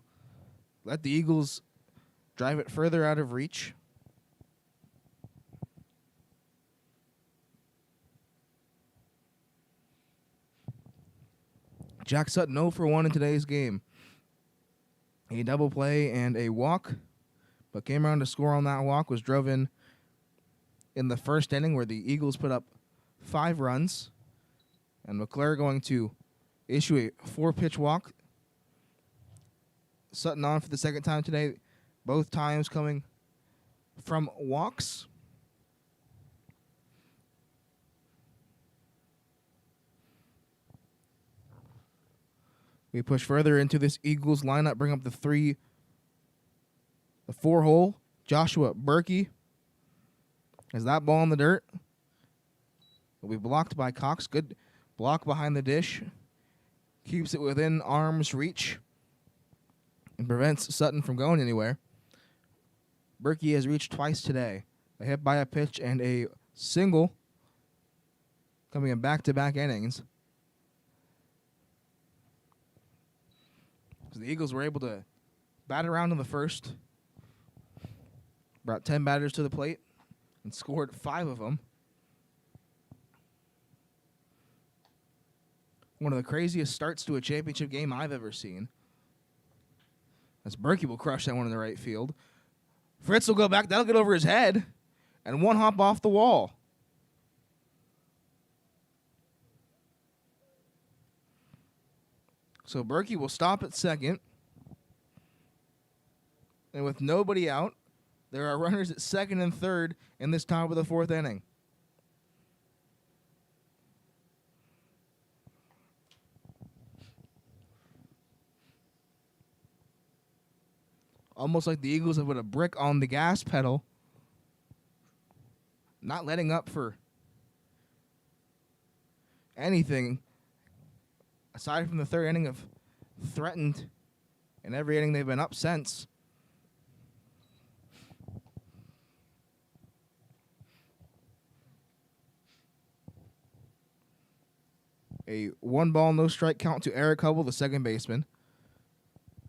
let the Eagles drive it further out of reach. Jack Sutton 0 for 1 in today's game. A double play and a walk, but came around to score on that walk, was drove in the first inning where the Eagles put up 5 runs. And McClure going to issue a 4-pitch walk. Sutton on for the second time today, both times coming from walks. We push further into this Eagles lineup, bring up the 4-hole, Joshua Berkey. As that ball in the dirt will be blocked by Cox. Good block behind the dish. Keeps it within arm's reach and prevents Sutton from going anywhere. Berkey has reached twice today. A hit by a pitch and a single coming in back-to-back innings. So the Eagles were able to bat around in the first. Brought 10 batters to the plate and scored 5 of them. One of the craziest starts to a championship game I've ever seen. As Berkey will crush that one in the right field. Fritz will go back. That'll get over his head. And one hop off the wall. So Berkey will stop at second. And with nobody out, there are runners at second and third in this top of the 4th inning. Almost like the Eagles have put a brick on the gas pedal. Not letting up for anything aside from the 3rd inning of threatened. In every inning they've been up since. A 1-ball, no strike count to Eric Hubble, the second baseman.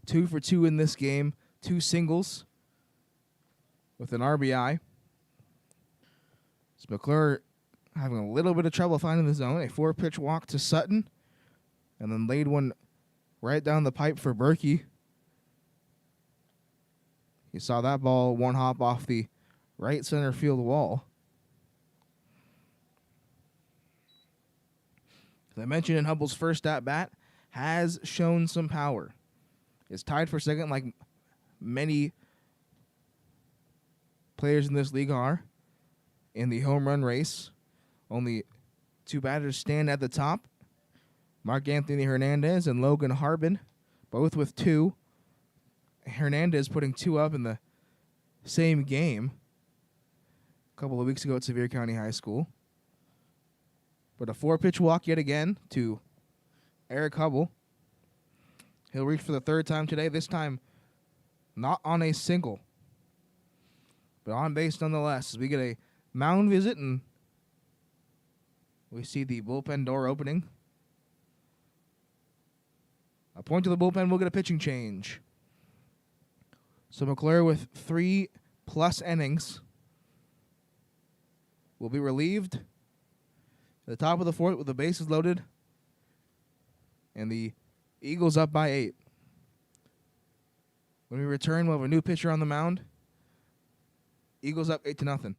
2 for 2 in this game. 2 singles with an RBI. So McClure having a little bit of trouble finding the zone. A 4-pitch walk to Sutton. And then laid one right down the pipe for Berkey. You saw that ball one hop off the right center field wall. As I mentioned in Hubble's first at-bat, has shown some power. Is tied for second like many players in this league are in the home run race. Only 2 batters stand at the top. Mark Anthony Hernandez and Logan Harbin, both with 2. Hernandez putting 2 up in the same game a couple of weeks ago at Sevier County High School. But a 4-pitch walk yet again to Eric Hubble. He'll reach for the 3rd time today, this time not on a single, but on base nonetheless. As we get a mound visit and we see the bullpen door opening. A point to the bullpen, we'll get a pitching change. So McClure with 3+ innings will be relieved at the top of the 4th with the bases loaded. And the Eagles up by 8. When we return, we'll have a new pitcher on the mound. Eagles up 8-0.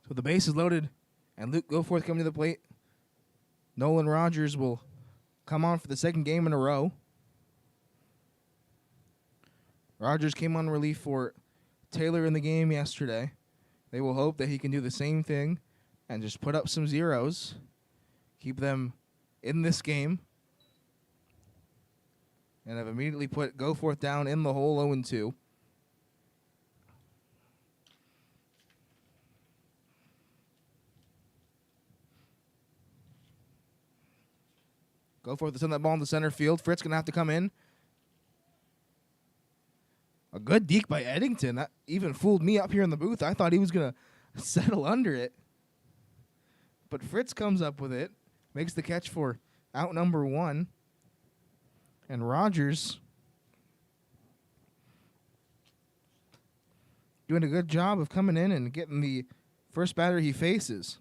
So the base is loaded, and Luke Goforth coming to the plate. Nolan Rogers will come on for the second game in a row. Rogers came on relief for Taylor in the game yesterday. They will hope that he can do the same thing and just put up some zeros, keep them in this game, and have immediately put Goforth down in the hole 0-2. Goforth to send that ball into center field. Fritz going to have to come in. A good deke by Eddington. That even fooled me up here in the booth. I thought he was going to settle under it. But Fritz comes up with it, makes the catch for out number 1. And Rogers doing a good job of coming in and getting the first batter he faces.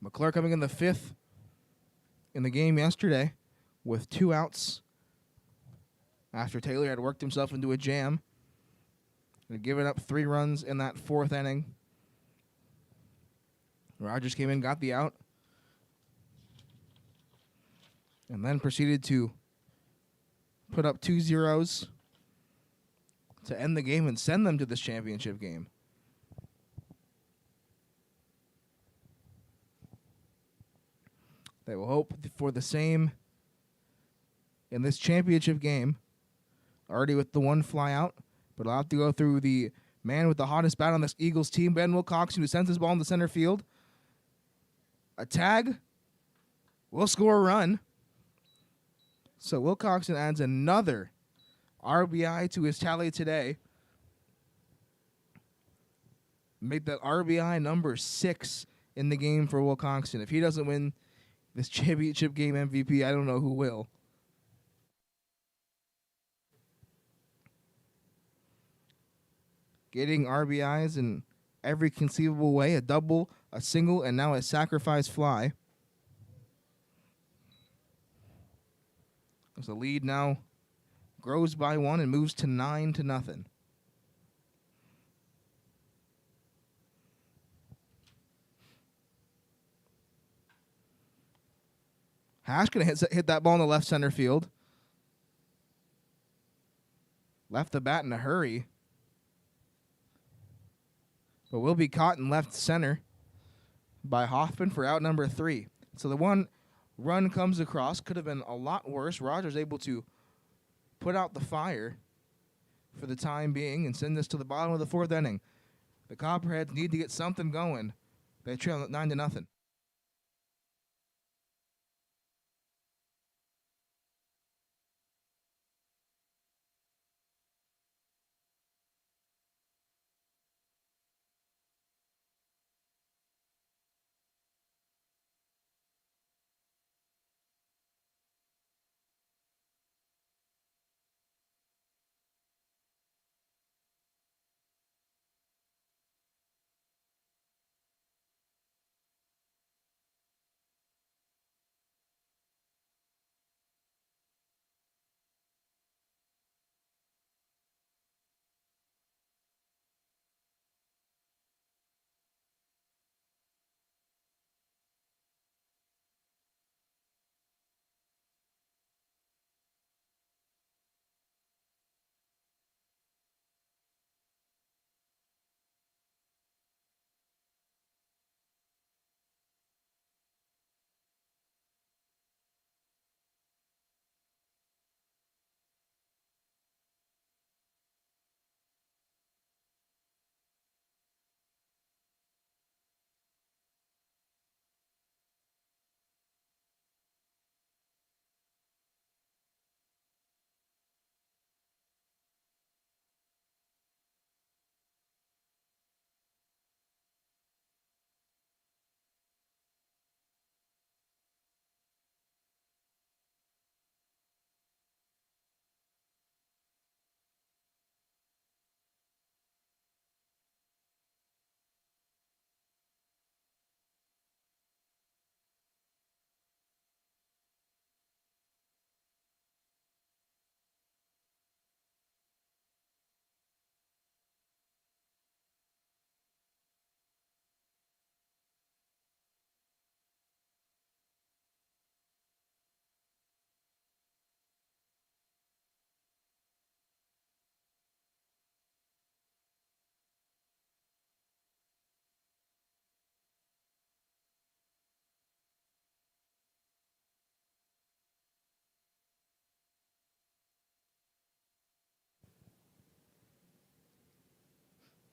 McClure coming in the 5th in the game yesterday with 2 outs after Taylor had worked himself into a jam. And given up 3 runs in that 4th inning. Rogers came in, got the out, and then proceeded to put up 2 zeros to end the game and send them to this championship game. They will hope for the same in this championship game. Already with the 1 fly out, but I'll have to go through the man with the hottest bat on this Eagles team, Ben Wilcoxon, who sends his ball into center field. A tag will score a run. So Wilcoxon adds another RBI to his tally today. Make that RBI number 6 in the game for Wilcoxon. If he doesn't win this championship game MVP, I don't know who will. Getting RBIs in every conceivable way, a double, a single, and now a sacrifice fly. As the lead now grows by 1 and moves to 9-0. Hash going to hit that ball in the left center field. Left the bat in a hurry. But will be caught in left center by Hoffman for out number 3. So the 1 run comes across. Could have been a lot worse. Rogers able to put out the fire for the time being and send this to the bottom of the 4th inning. The Copperheads need to get something going. They trail at 9-0.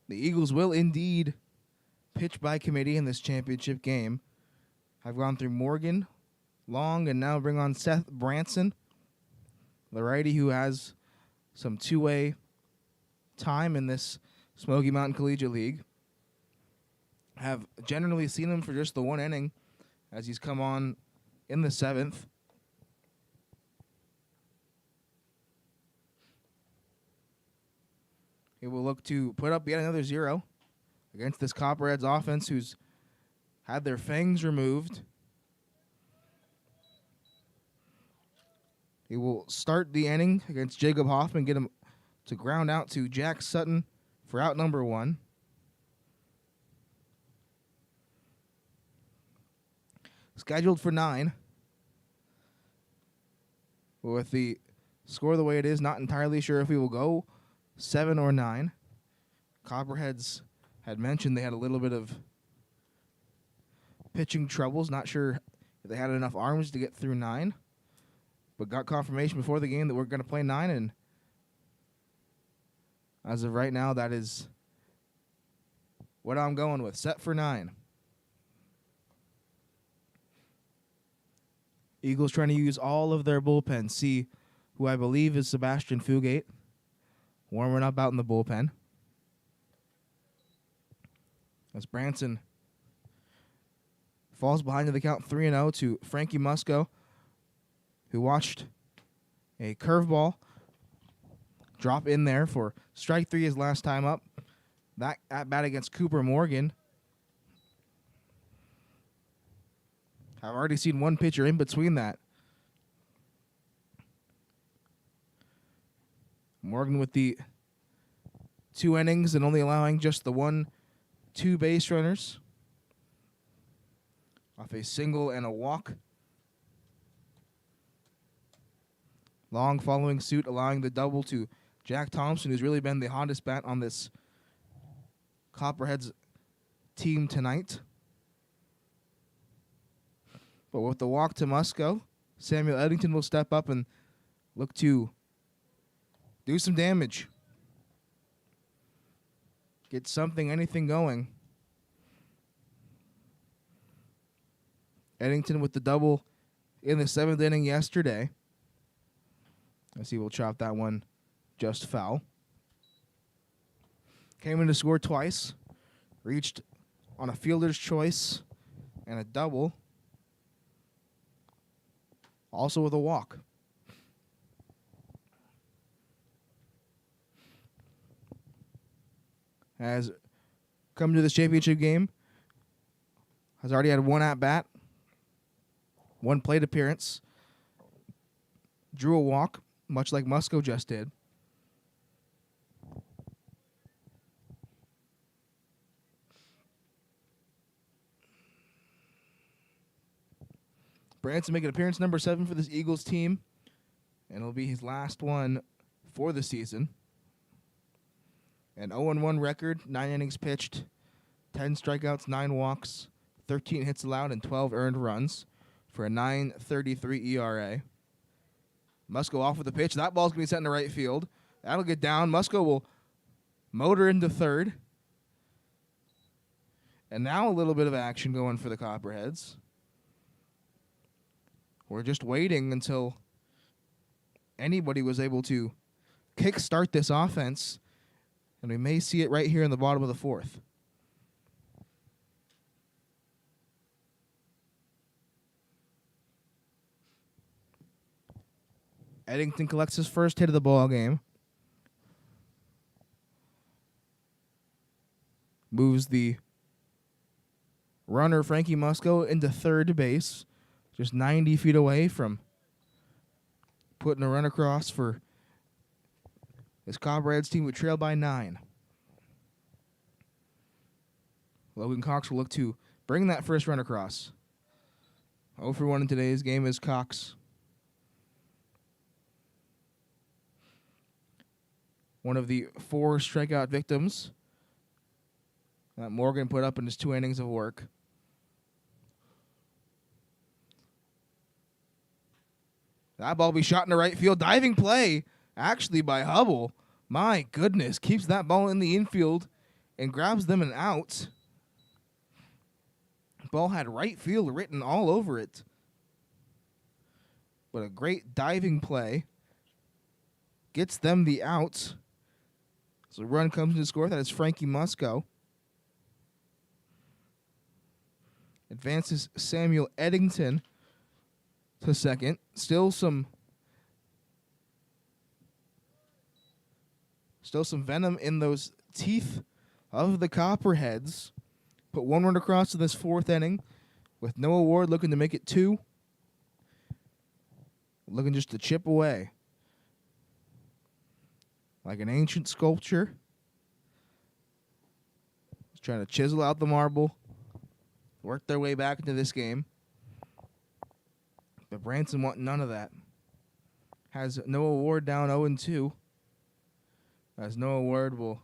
The Eagles will indeed pitch by committee in this championship game. I've gone through Morgan, Long, and now bring on Seth Branson, the righty who has some two-way time in this Smoky Mountain Collegiate League. Have generally seen him for just the one inning as he's come on in the 7th. He will look to put up yet another 0 against this Copperheads offense who's had their fangs removed. He will start the inning against Jacob Hoffman, get him to ground out to Jack Sutton for out number 1. Scheduled for 9. With the score the way it is, not entirely sure if we will go 7 or 9. Copperheads had mentioned they had a little bit of pitching troubles. Not sure if they had enough arms to get through 9. But got confirmation before the game that we're going to play 9. And as of right now, that is what I'm going with. Set for 9. Eagles trying to use all of their bullpen. See who I believe is Sebastian Fugate warming up out in the bullpen. As Branson falls behind to the count 3-0 to Frankie Musco, who watched a curveball drop in there for strike 3 his last time up. That at bat against Cooper Morgan. I've already seen one pitcher in between that. Morgan with the 2 innings and only allowing just the 1-2 base runners off a single and a walk. Long following suit, allowing the double to Jack Thompson, who's really been the hottest bat on this Copperheads team tonight. But with the walk to Musco, Samuel Eddington will step up and look to do some damage. Get something, anything going. Eddington with the double in the 7th inning yesterday. I see we'll chop that one just foul. Came in to score twice. Reached on a fielder's choice and a double. Also with a walk. Has come to this championship game. Has already had 1 at-bat. 1 plate appearance. Drew a walk, much like Musco just did. Branson making appearance number 7 for this Eagles team. And it'll be his last one for the season. An 0-1 record, 9 innings pitched, 10 strikeouts, 9 walks, 13 hits allowed, and 12 earned runs for a 9.33 ERA. Musco off with the pitch. That ball's going to be sent into right field. That'll get down. Musco will motor into third. And now a little bit of action going for the Copperheads. We're just waiting until anybody was able to kickstart this offense, and we may see it right here in the bottom of the 4th. Eddington collects his first hit of the ball game. Moves the runner Frankie Musco into third base. Just 90 feet away from putting a run across for this Copperheads team, would trail by 9. Logan Cox will look to bring that first run across. 0 for 1 in today's game is Cox. One of the 4 strikeout victims that Morgan put up in his 2 innings of work. That ball will be shot into right field. Diving play, actually, by Hubble. My goodness, keeps that ball in the infield and grabs them an out. Ball had right field written all over it. But a great diving play gets them the out. So a run comes to score. That is Frankie Musco. Advances Samuel Eddington to second. Still some venom in those teeth of the Copperheads. Put one run across in this fourth inning with Noah Ward looking to make it 2. Looking just to chip away like an ancient sculpture. Just trying to chisel out the marble, work their way back into this game. But Branson want none of that. Has Noah Ward down 0-2. As Noah Ward will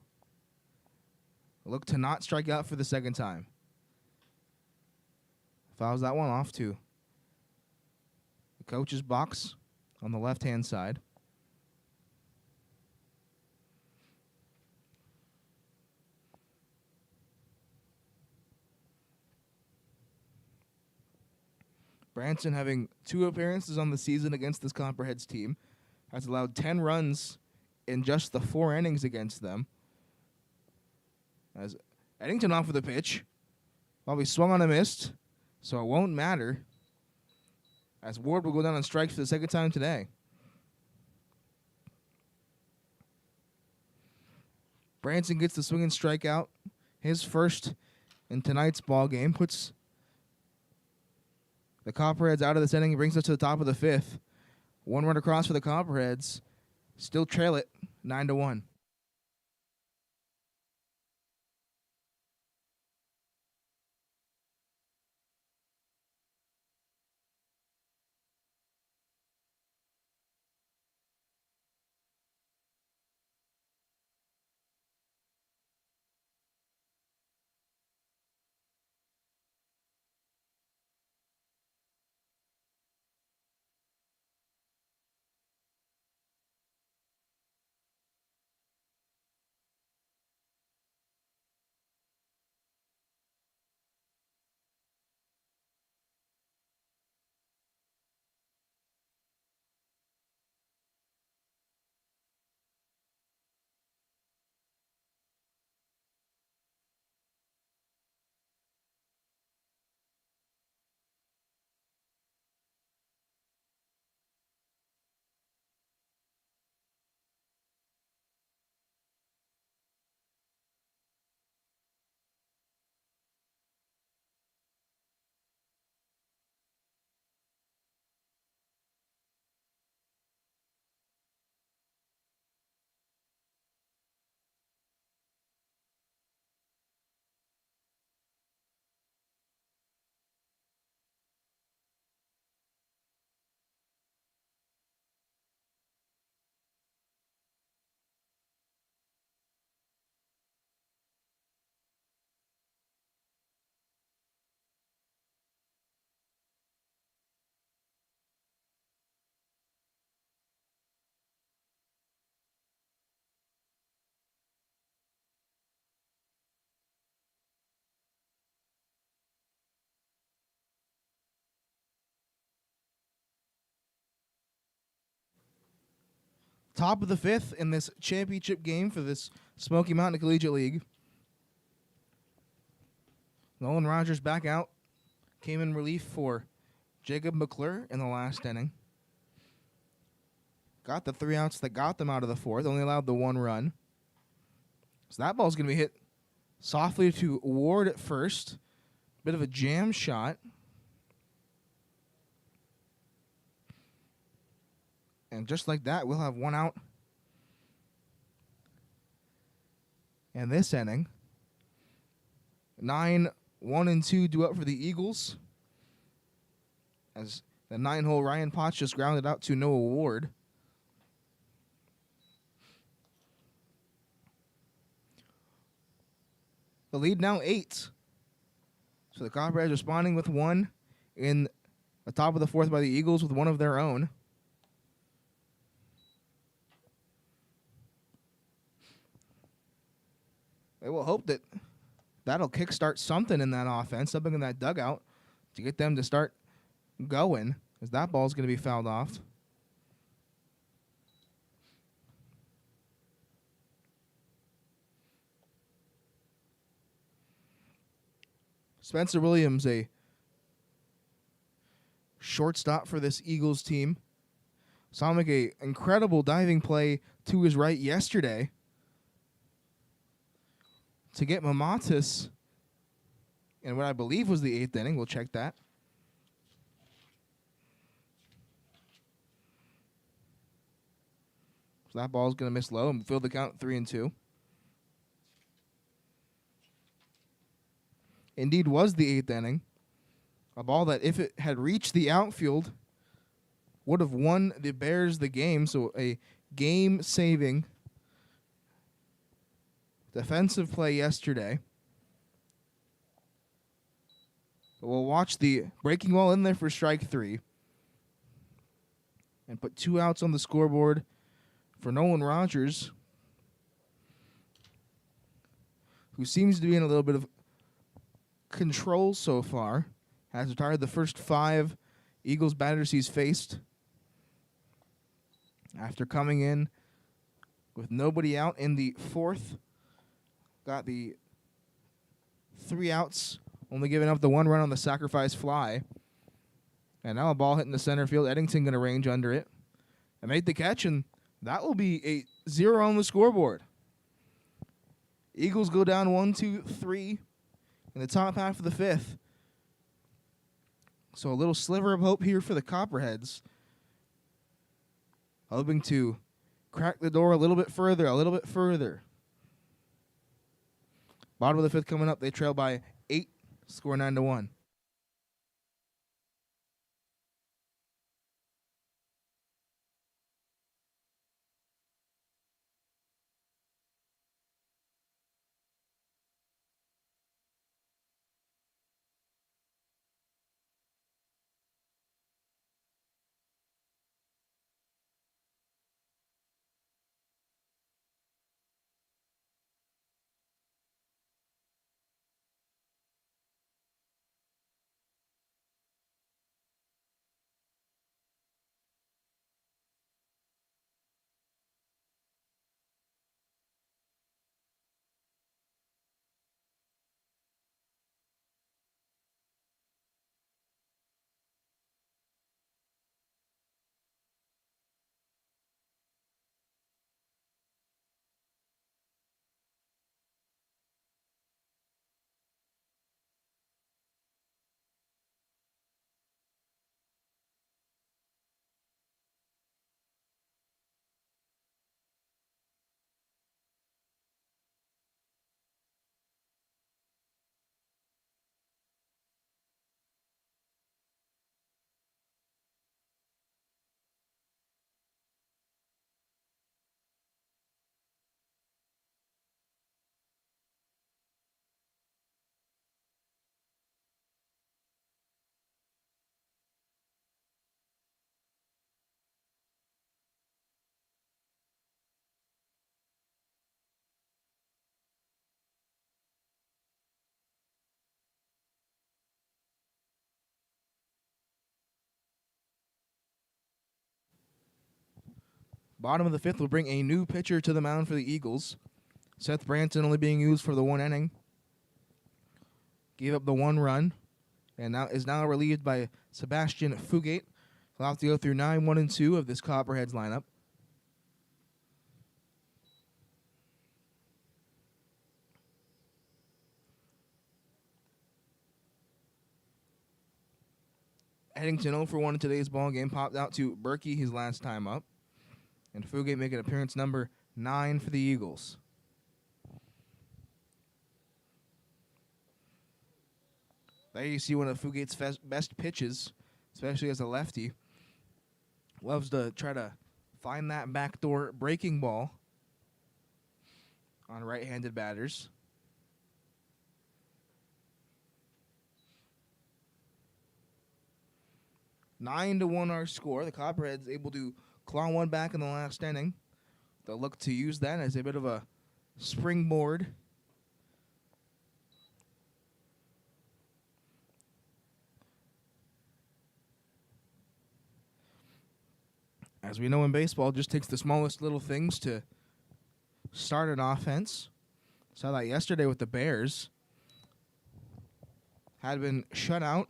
look to not strike out for the second time. Fouls that one off to the coach's box on the left-hand side. Branson, having 2 appearances on the season against this Copperheads team, has allowed 10 runs in just the 4 innings against them. As Eddington off with a pitch. Well, he swung on a missed, so it won't matter. As Ward will go down on strikes for the second time today. Branson gets the swinging strikeout. His first in tonight's ball game. Puts the Copperheads out of this inning. Brings us to the top of the 5th. 1 run across for the Copperheads. Still trail it 9-1. Top of the 5th in this championship game for this Smoky Mountain Collegiate League. Nolan Rogers back out. Came in relief for Jacob McClure in the last inning. Got the 3 outs that got them out of the 4th. Only allowed the 1 run. So that ball's going to be hit softly to Ward at first. Bit of a jam shot. And just like that, we'll have 1 out in this inning. 9-1-2 due up for the Eagles. As the 9-hole Ryan Potts just grounded out to Noah Ward. The lead now 8. So the Copperheads responding with 1 in the top of the 4th by the Eagles with 1 of their own. They will hope that that'll kickstart something in that offense, something in that dugout to get them to start going, as that ball's going to be fouled off. Spencer Williams, a shortstop for this Eagles team, saw him make an incredible diving play to his right yesterday to get Mamatis in what I believe was the 8th inning. We'll check that. So that ball's going to miss low and fill the count 3-2. Indeed was the 8th inning. A ball that, if it had reached the outfield, would have won the Bears the game. So a game-saving defensive play yesterday. We'll watch the breaking ball in there for strike 3 and put 2 outs on the scoreboard for Nolan Rogers, who seems to be in a little bit of control so far. Has retired the first 5 Eagles batters he's faced after coming in with nobody out in the 4th. Got the 3 outs, only giving up the 1 run on the sacrifice fly. And now a ball hitting the center field. Eddington going to range under it and made the catch, and that will be a 0 on the scoreboard. Eagles go down 1-2-3 in the top half of the 5th. So a little sliver of hope here for the Copperheads, hoping to crack the door a little bit further, Bottom of the 5th coming up. They trail by 8, score 9-1. Bottom of the 5th will bring a new pitcher to the mound for the Eagles. Seth Branson only being used for the 1 inning. Gave up the 1 run, and now is relieved by Sebastian Fugate. He'll have to go through 9, 1, and 2 of this Copperheads lineup. Eddington 0 for 1 in today's ball game. Popped out to Berkey his last time up. And Fugate making appearance number 9 for the Eagles. There you see one of Fugate's best pitches, especially as a lefty. Loves to try to find that backdoor breaking ball on right-handed batters. Nine to 1 our score. The Copperheads able to claw one back in the last inning. They'll look to use that as a bit of a springboard As we know in baseball, it just takes the smallest little things to start an offense. Saw that yesterday with the Bears. Had been shut out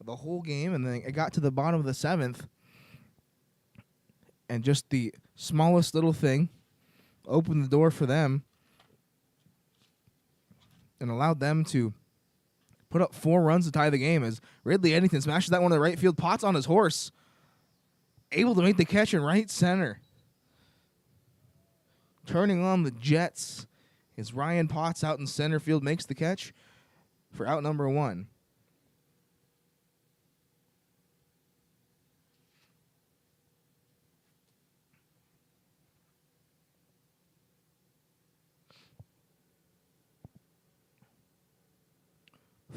the whole game, and then it got to the bottom of the 7th, and just the smallest little thing opened the door for them and allowed them to put up 4 runs to tie the game as Ridley Eddington smashes that one to the right field. Potts on his horse, able to make the catch in right center. Turning on the Jets is Ryan Potts out in center field, makes the catch for out number 1.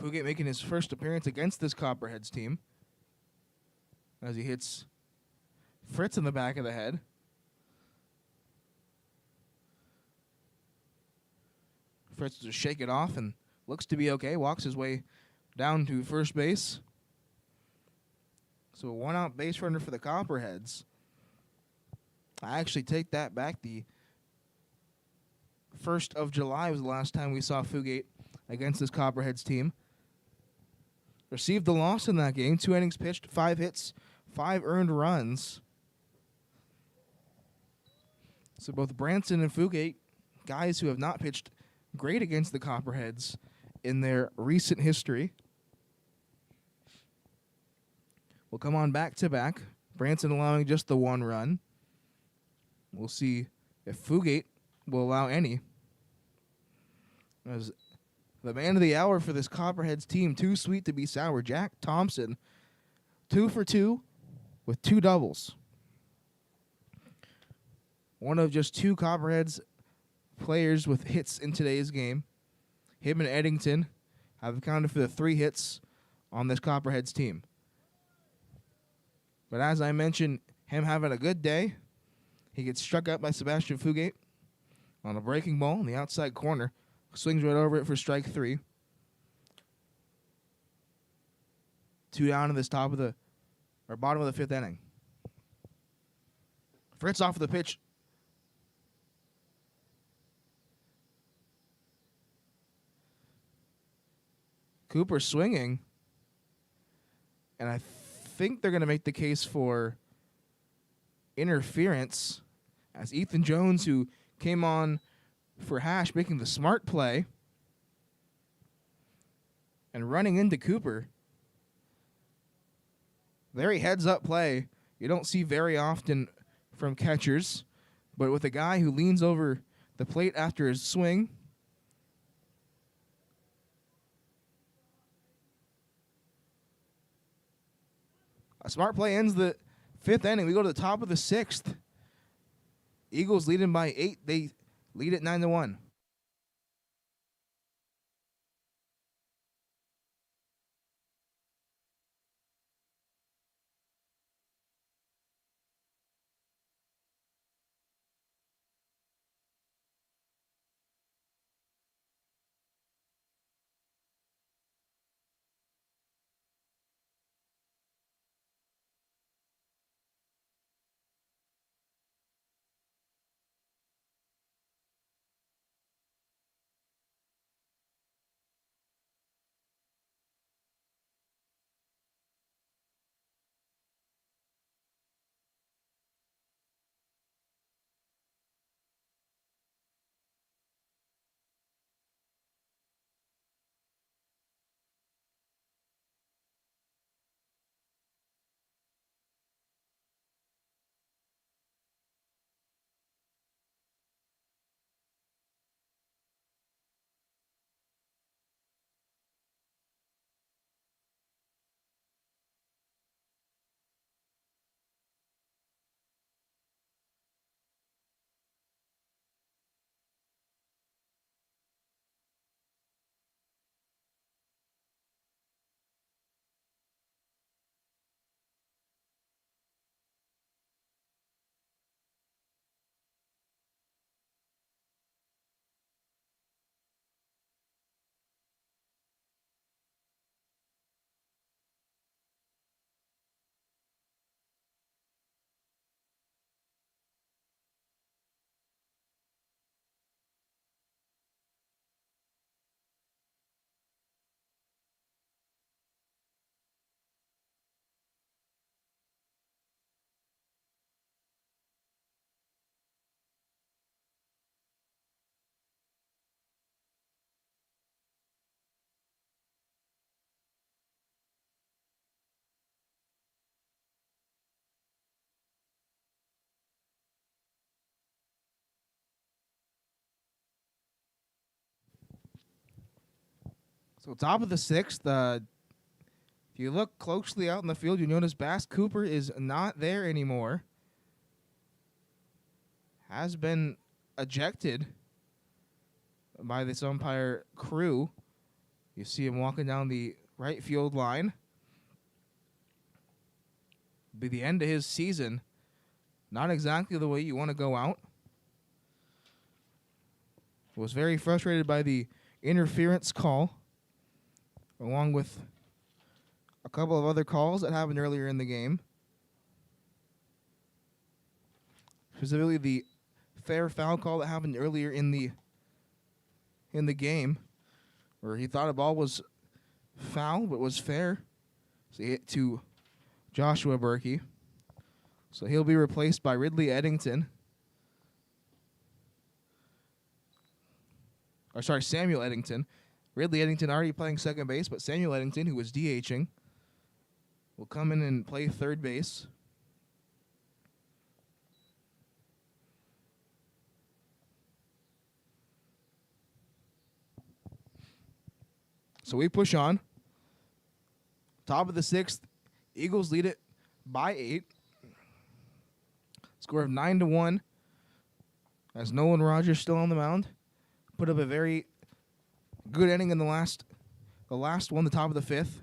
Fugate making his first appearance against this Copperheads team as he hits Fritz in the back of the head. Fritz just shake it off and looks to be okay. Walks his way down to first base. So a 1-out base runner for the Copperheads. I actually take that back. The 1st of July was the last time we saw Fugate against this Copperheads team. Received the loss in that game. 2 innings pitched, 5 hits, 5 earned runs. So both Branson and Fugate, guys who have not pitched great against the Copperheads in their recent history, will come on back-to-back. Branson allowing just the 1 run. We'll see if Fugate will allow any. As the man of the hour for this Copperheads team, too sweet to be sour, Jack Thompson, 2 for 2 with 2 doubles. One of just 2 Copperheads players with hits in today's game. Him and Eddington have accounted for the 3 hits on this Copperheads team. But as I mentioned, him having a good day, he gets struck out by Sebastian Fugate on a breaking ball in the outside corner. Swings right over it for strike 3. 2 down in this bottom of the 5th inning. Fritz off of the pitch. Cooper swinging. And I think they're going to make the case for interference as Ethan Jones, who came on for Hash, making the smart play and running into Cooper. Very heads-up play. You don't see very often from catchers, but with a guy who leans over the plate after his swing, a smart play ends the 5th inning. We go to the top of the 6th. Eagles leading by 8. They lead at 9-1. So top of the sixth, if you look closely out in the field, you notice Bass Cooper is not there anymore. Has been ejected by this umpire crew. You see him walking down the right field line. Be the end of his season. Not exactly the way you want to go out. Was very frustrated by the interference call, along with a couple of other calls that happened earlier in the game. Specifically, the fair foul call that happened earlier in the game, where he thought a ball was foul but was fair. So he hit to Joshua Berkey. So he'll be replaced by Ridley Eddington. Or sorry, Samuel Eddington. Ridley Eddington already playing second base, but Samuel Eddington, who was DHing, will come in and play third base. So we push on. Top of the sixth, Eagles lead it by 8. Score of 9-1. As Nolan Rogers still on the mound. Put up a very good inning in the last one, the top of the fifth.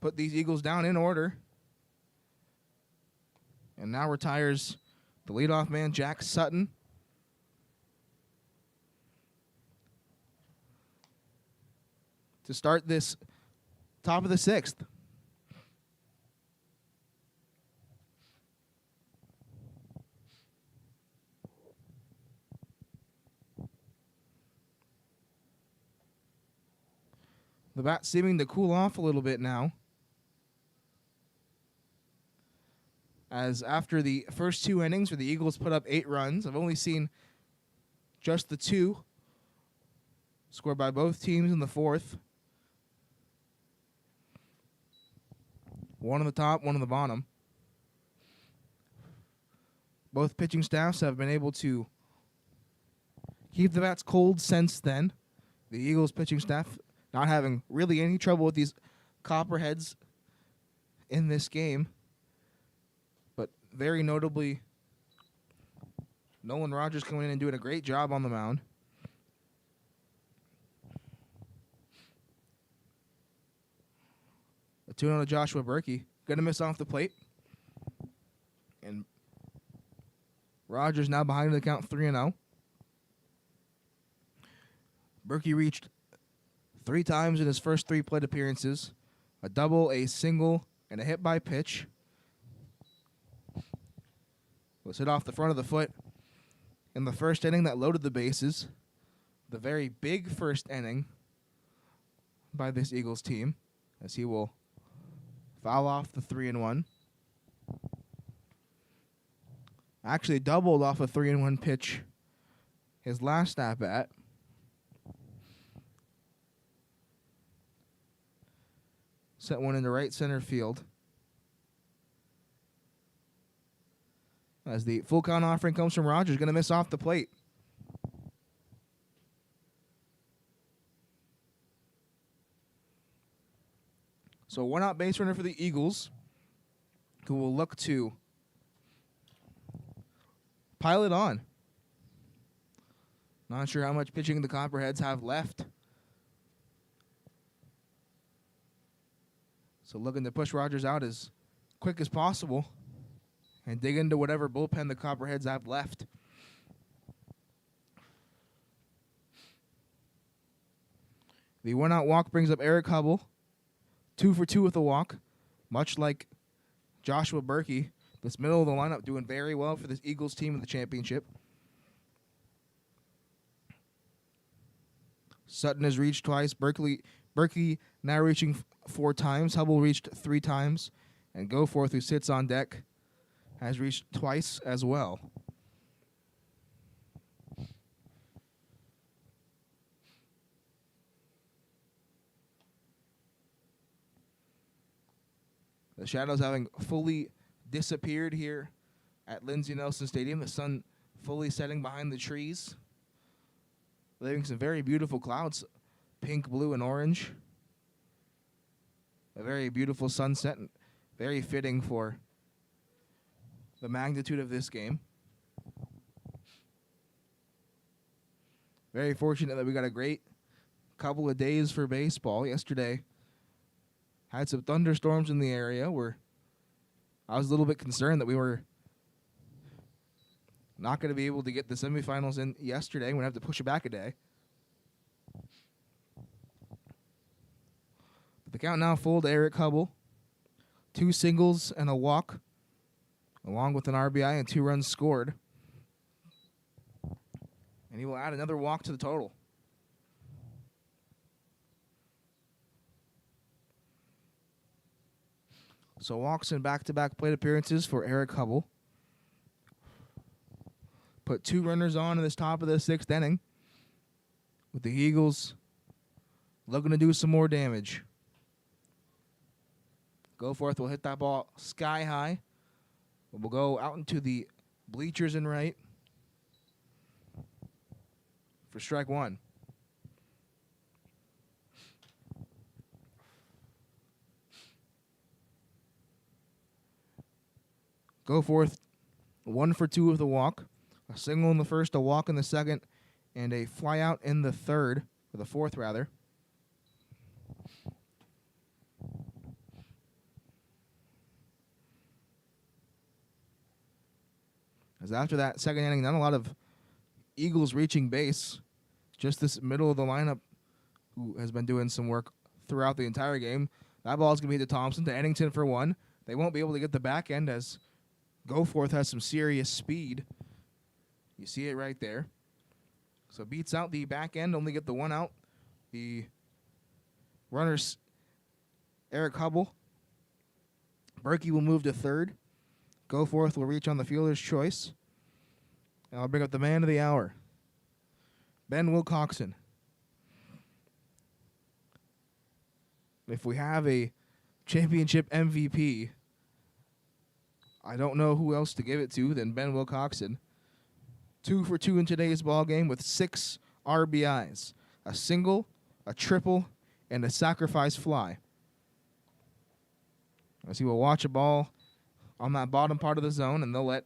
Put these Eagles down in order. And now retires the leadoff man, Jack Sutton. To start this top of the sixth. The bat seeming to cool off a little bit now. As after the first 2 innings where the Eagles put up 8 runs, I've only seen just the 2 scored by both teams in the fourth. One on the top, one on the bottom. Both pitching staffs have been able to keep the bats cold since then. The Eagles pitching staff not having really any trouble with these Copperheads in this game. But very notably, Nolan Rogers coming in and doing a great job on the mound. A 2-0 to Joshua Berkey. Going to miss off the plate. And Rogers now behind the count 3-0. Berkey reached 3 times in his first 3 plate appearances. A double, a single, and a hit by pitch. Was hit off the front of the foot in the first inning that loaded the bases. The very big first inning by this Eagles team, as he will foul off the 3-1. Actually doubled off a 3-1 pitch his last at-bat. Set one into right center field. As the full count offering comes from Rogers, going to miss off the plate. So 1 out base runner for the Eagles, who will look to pile it on. Not sure how much pitching the Copperheads have left. So looking to push Rogers out as quick as possible and dig into whatever bullpen the Copperheads have left. The 1-out walk brings up Eric Hubble. 2 for 2 with a walk, much like Joshua Berkey. This middle of the lineup doing very well for this Eagles team in the championship. Sutton has reached twice. Berkey now reaching 4 times. Hubble reached 3 times. And Goforth, who sits on deck, has reached twice as well. The shadows having fully disappeared here at Lindsey Nelson Stadium. The sun fully setting behind the trees. leaving some very beautiful clouds, pink, blue, and orange. A very beautiful sunset, very fitting for the magnitude of this game. Very fortunate that we got a great couple of days for baseball. Yesterday had some thunderstorms in the area where I was a little bit concerned that we were not going to be able to get the semifinals in yesterday. We're going to have to push it back a day. But the count now full to Eric Hubble. 2 singles and a walk, along with an RBI and 2 runs scored. And he will add another walk to the total. So walks and back-to-back plate appearances for Eric Hubble. Put 2 runners on in this top of the 6th inning, with the Eagles looking to do some more damage. Goforth will hit that ball sky high. We'll go out into the bleachers and right for strike 1. Goforth 1 for 2 with the walk. A single in the first, a walk in the second, and a fly out in the third, or the fourth rather. As after that second inning, not a lot of Eagles reaching base. Just this middle of the lineup who has been doing some work throughout the entire game. That ball is going to be to Thompson, to Eddington for 1. They won't be able to get the back end as Goforth has some serious speed. You see it right there. So beats out the back end, only get the 1 out. The runners, Eric Hubble. Berkey will move to third. Goforth will reach on the fielder's choice. And I'll bring up the man of the hour, Ben Wilcoxon. If we have a championship MVP, I don't know who else to give it to than Ben Wilcoxon. 2 for 2 in today's ball game with 6 RBIs, a single, a triple, and a sacrifice fly. As he will watch a ball on that bottom part of the zone, and they'll let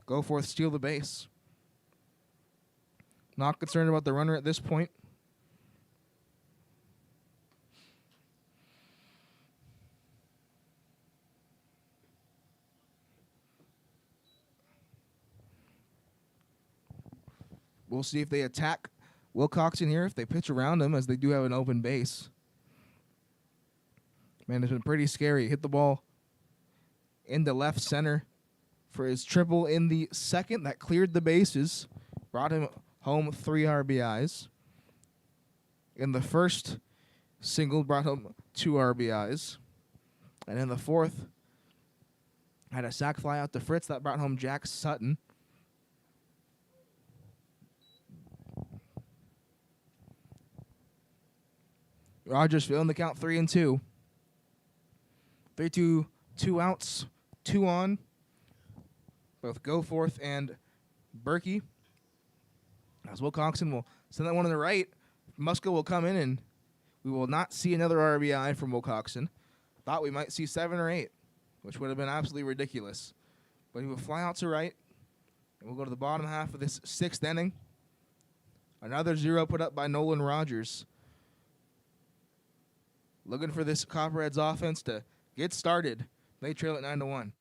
Goforth steal the base. Not concerned about the runner at this point. We'll see if they attack Wilcoxon here, if they pitch around him, as they do have an open base. Man, it's been pretty scary. Hit the ball into left center for his triple in the second. That cleared the bases, brought him home 3 RBIs. In the first single, brought home 2 RBIs. And in the fourth, had a sac fly out to Fritz that brought home Jack Sutton. Rogers filling the count 3-2. 3-2, 2 outs, 2 on. Both Goforth and Berkey. As Wilcoxon will send that one to the right. Muska will come in, and we will not see another RBI from Wilcoxon. Thought we might see 7 or 8, which would have been absolutely ridiculous. But he will fly out to right, and we'll go to the bottom half of this 6th inning. Another 0 put up by Nolan Rogers. Looking for this Copperheads offense to get started. They trail at 9-1.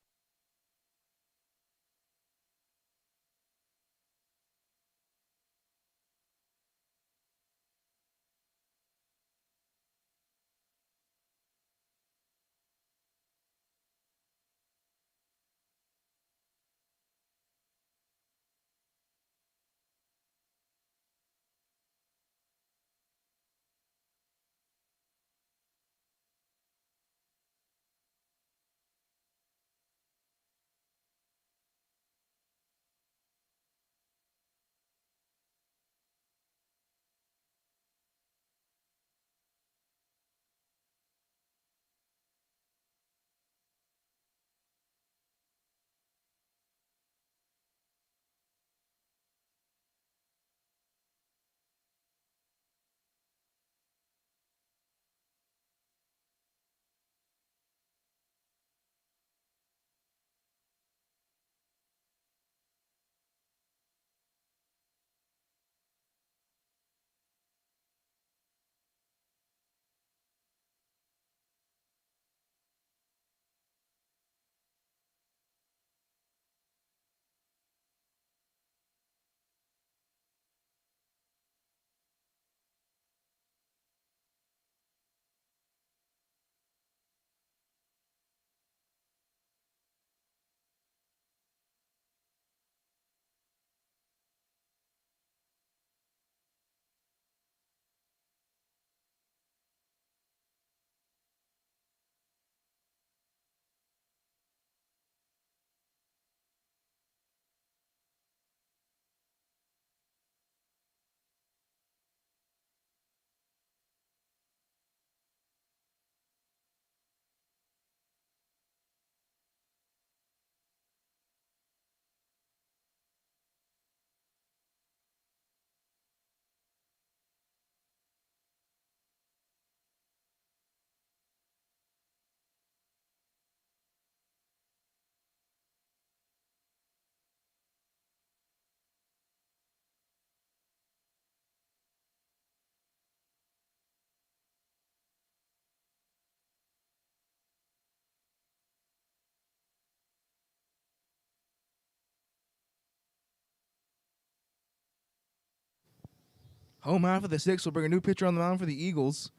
Home half of the sixth will bring a new pitcher on the mound for the Eagles.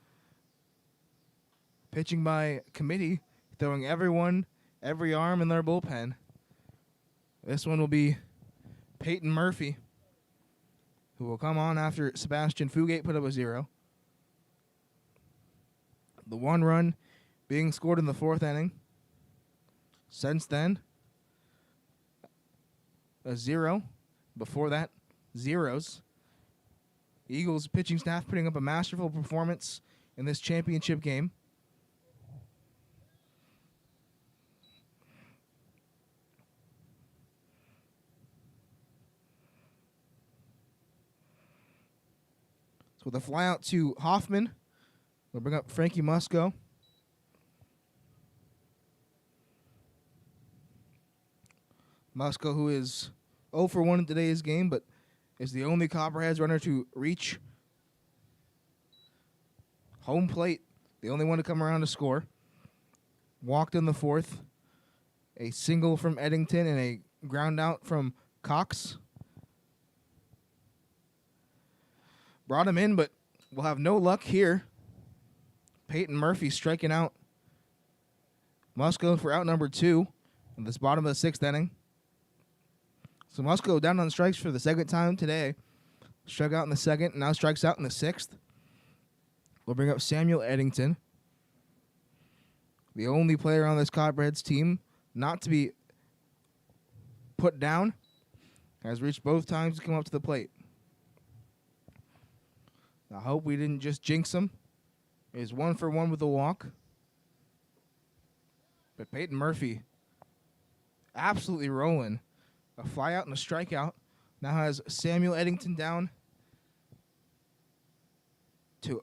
Pitching by committee, throwing everyone, every arm in their bullpen. This one will be Peyton Murphy, who will come on after Sebastian Fugate put up a 0. The 1 run being scored in the 4th inning. Since then, a 0. Before that, zeros. Eagles pitching staff putting up a masterful performance in this championship game. So with a fly out to Hoffman, we'll bring up Frankie Musco. Musco, who is 0 for 1 in today's game, but is the only Copperheads runner to reach home plate, the only one to come around to score. Walked in the 4th. A single from Eddington and a ground out from Cox. Brought him in, but we'll have no luck here. Peyton Murphy striking out Musco for out number 2 in this bottom of the 6th inning. So Musco down on strikes for the 2nd time today. Struck out in the 2nd, and now strikes out in the 6th. We'll bring up Samuel Eddington, the only player on this Copperheads team not to be put down. Has reached both times to come up to the plate. I hope we didn't just jinx him. He's 1 for 1 with a walk. But Peyton Murphy absolutely rolling. A fly out and a strikeout. Now has Samuel Eddington down to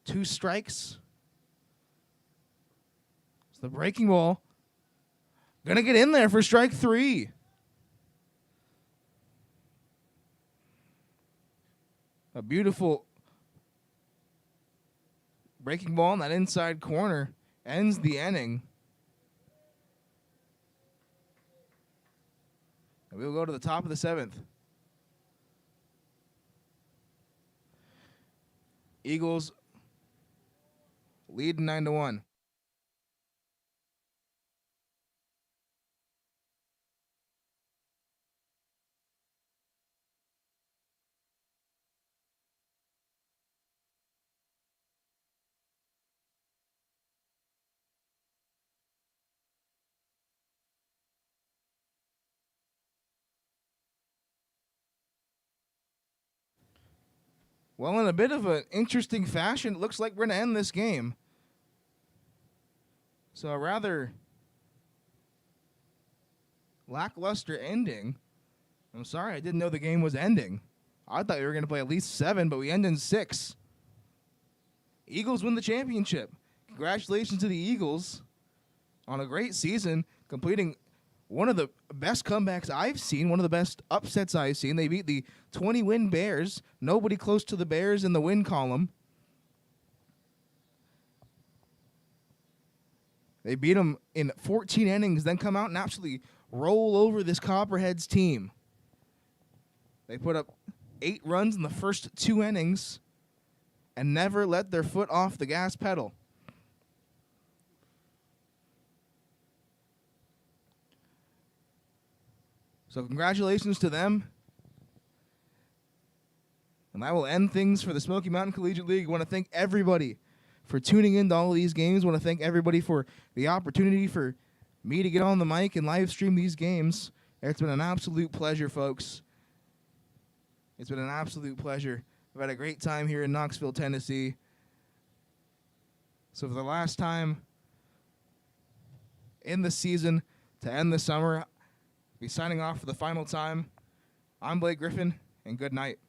2 strikes. So the breaking ball gonna get in there for strike 3. A beautiful breaking ball in that inside corner ends the inning. And we'll go to the top of the 7th. Eagles lead 9-1. Well, in a bit of an interesting fashion, it looks like we're going to end this game. So a rather lackluster ending. I'm sorry, I didn't know the game was ending. I thought we were going to play at least 7, but we end in 6. Eagles win the championship. Congratulations to the Eagles on a great season, completing one of the best comebacks I've seen, one of the best upsets I've seen. They beat the 20-win Bears. Nobody close to the Bears in the win column. They beat them in 14 innings, then come out and absolutely roll over this Copperheads team. They put up 8 runs in the first 2 innings and never let their foot off the gas pedal. So congratulations to them. And that will end things for the Smoky Mountain Collegiate League. I want to thank everybody for tuning into all of these games. I want to thank everybody for the opportunity for me to get on the mic and live stream these games. It's been an absolute pleasure, folks. It's been an absolute pleasure. I've had a great time here in Knoxville, Tennessee. So for the last time in the season to end the summer, be signing off for the final time. I'm Blake Griffin, and good night.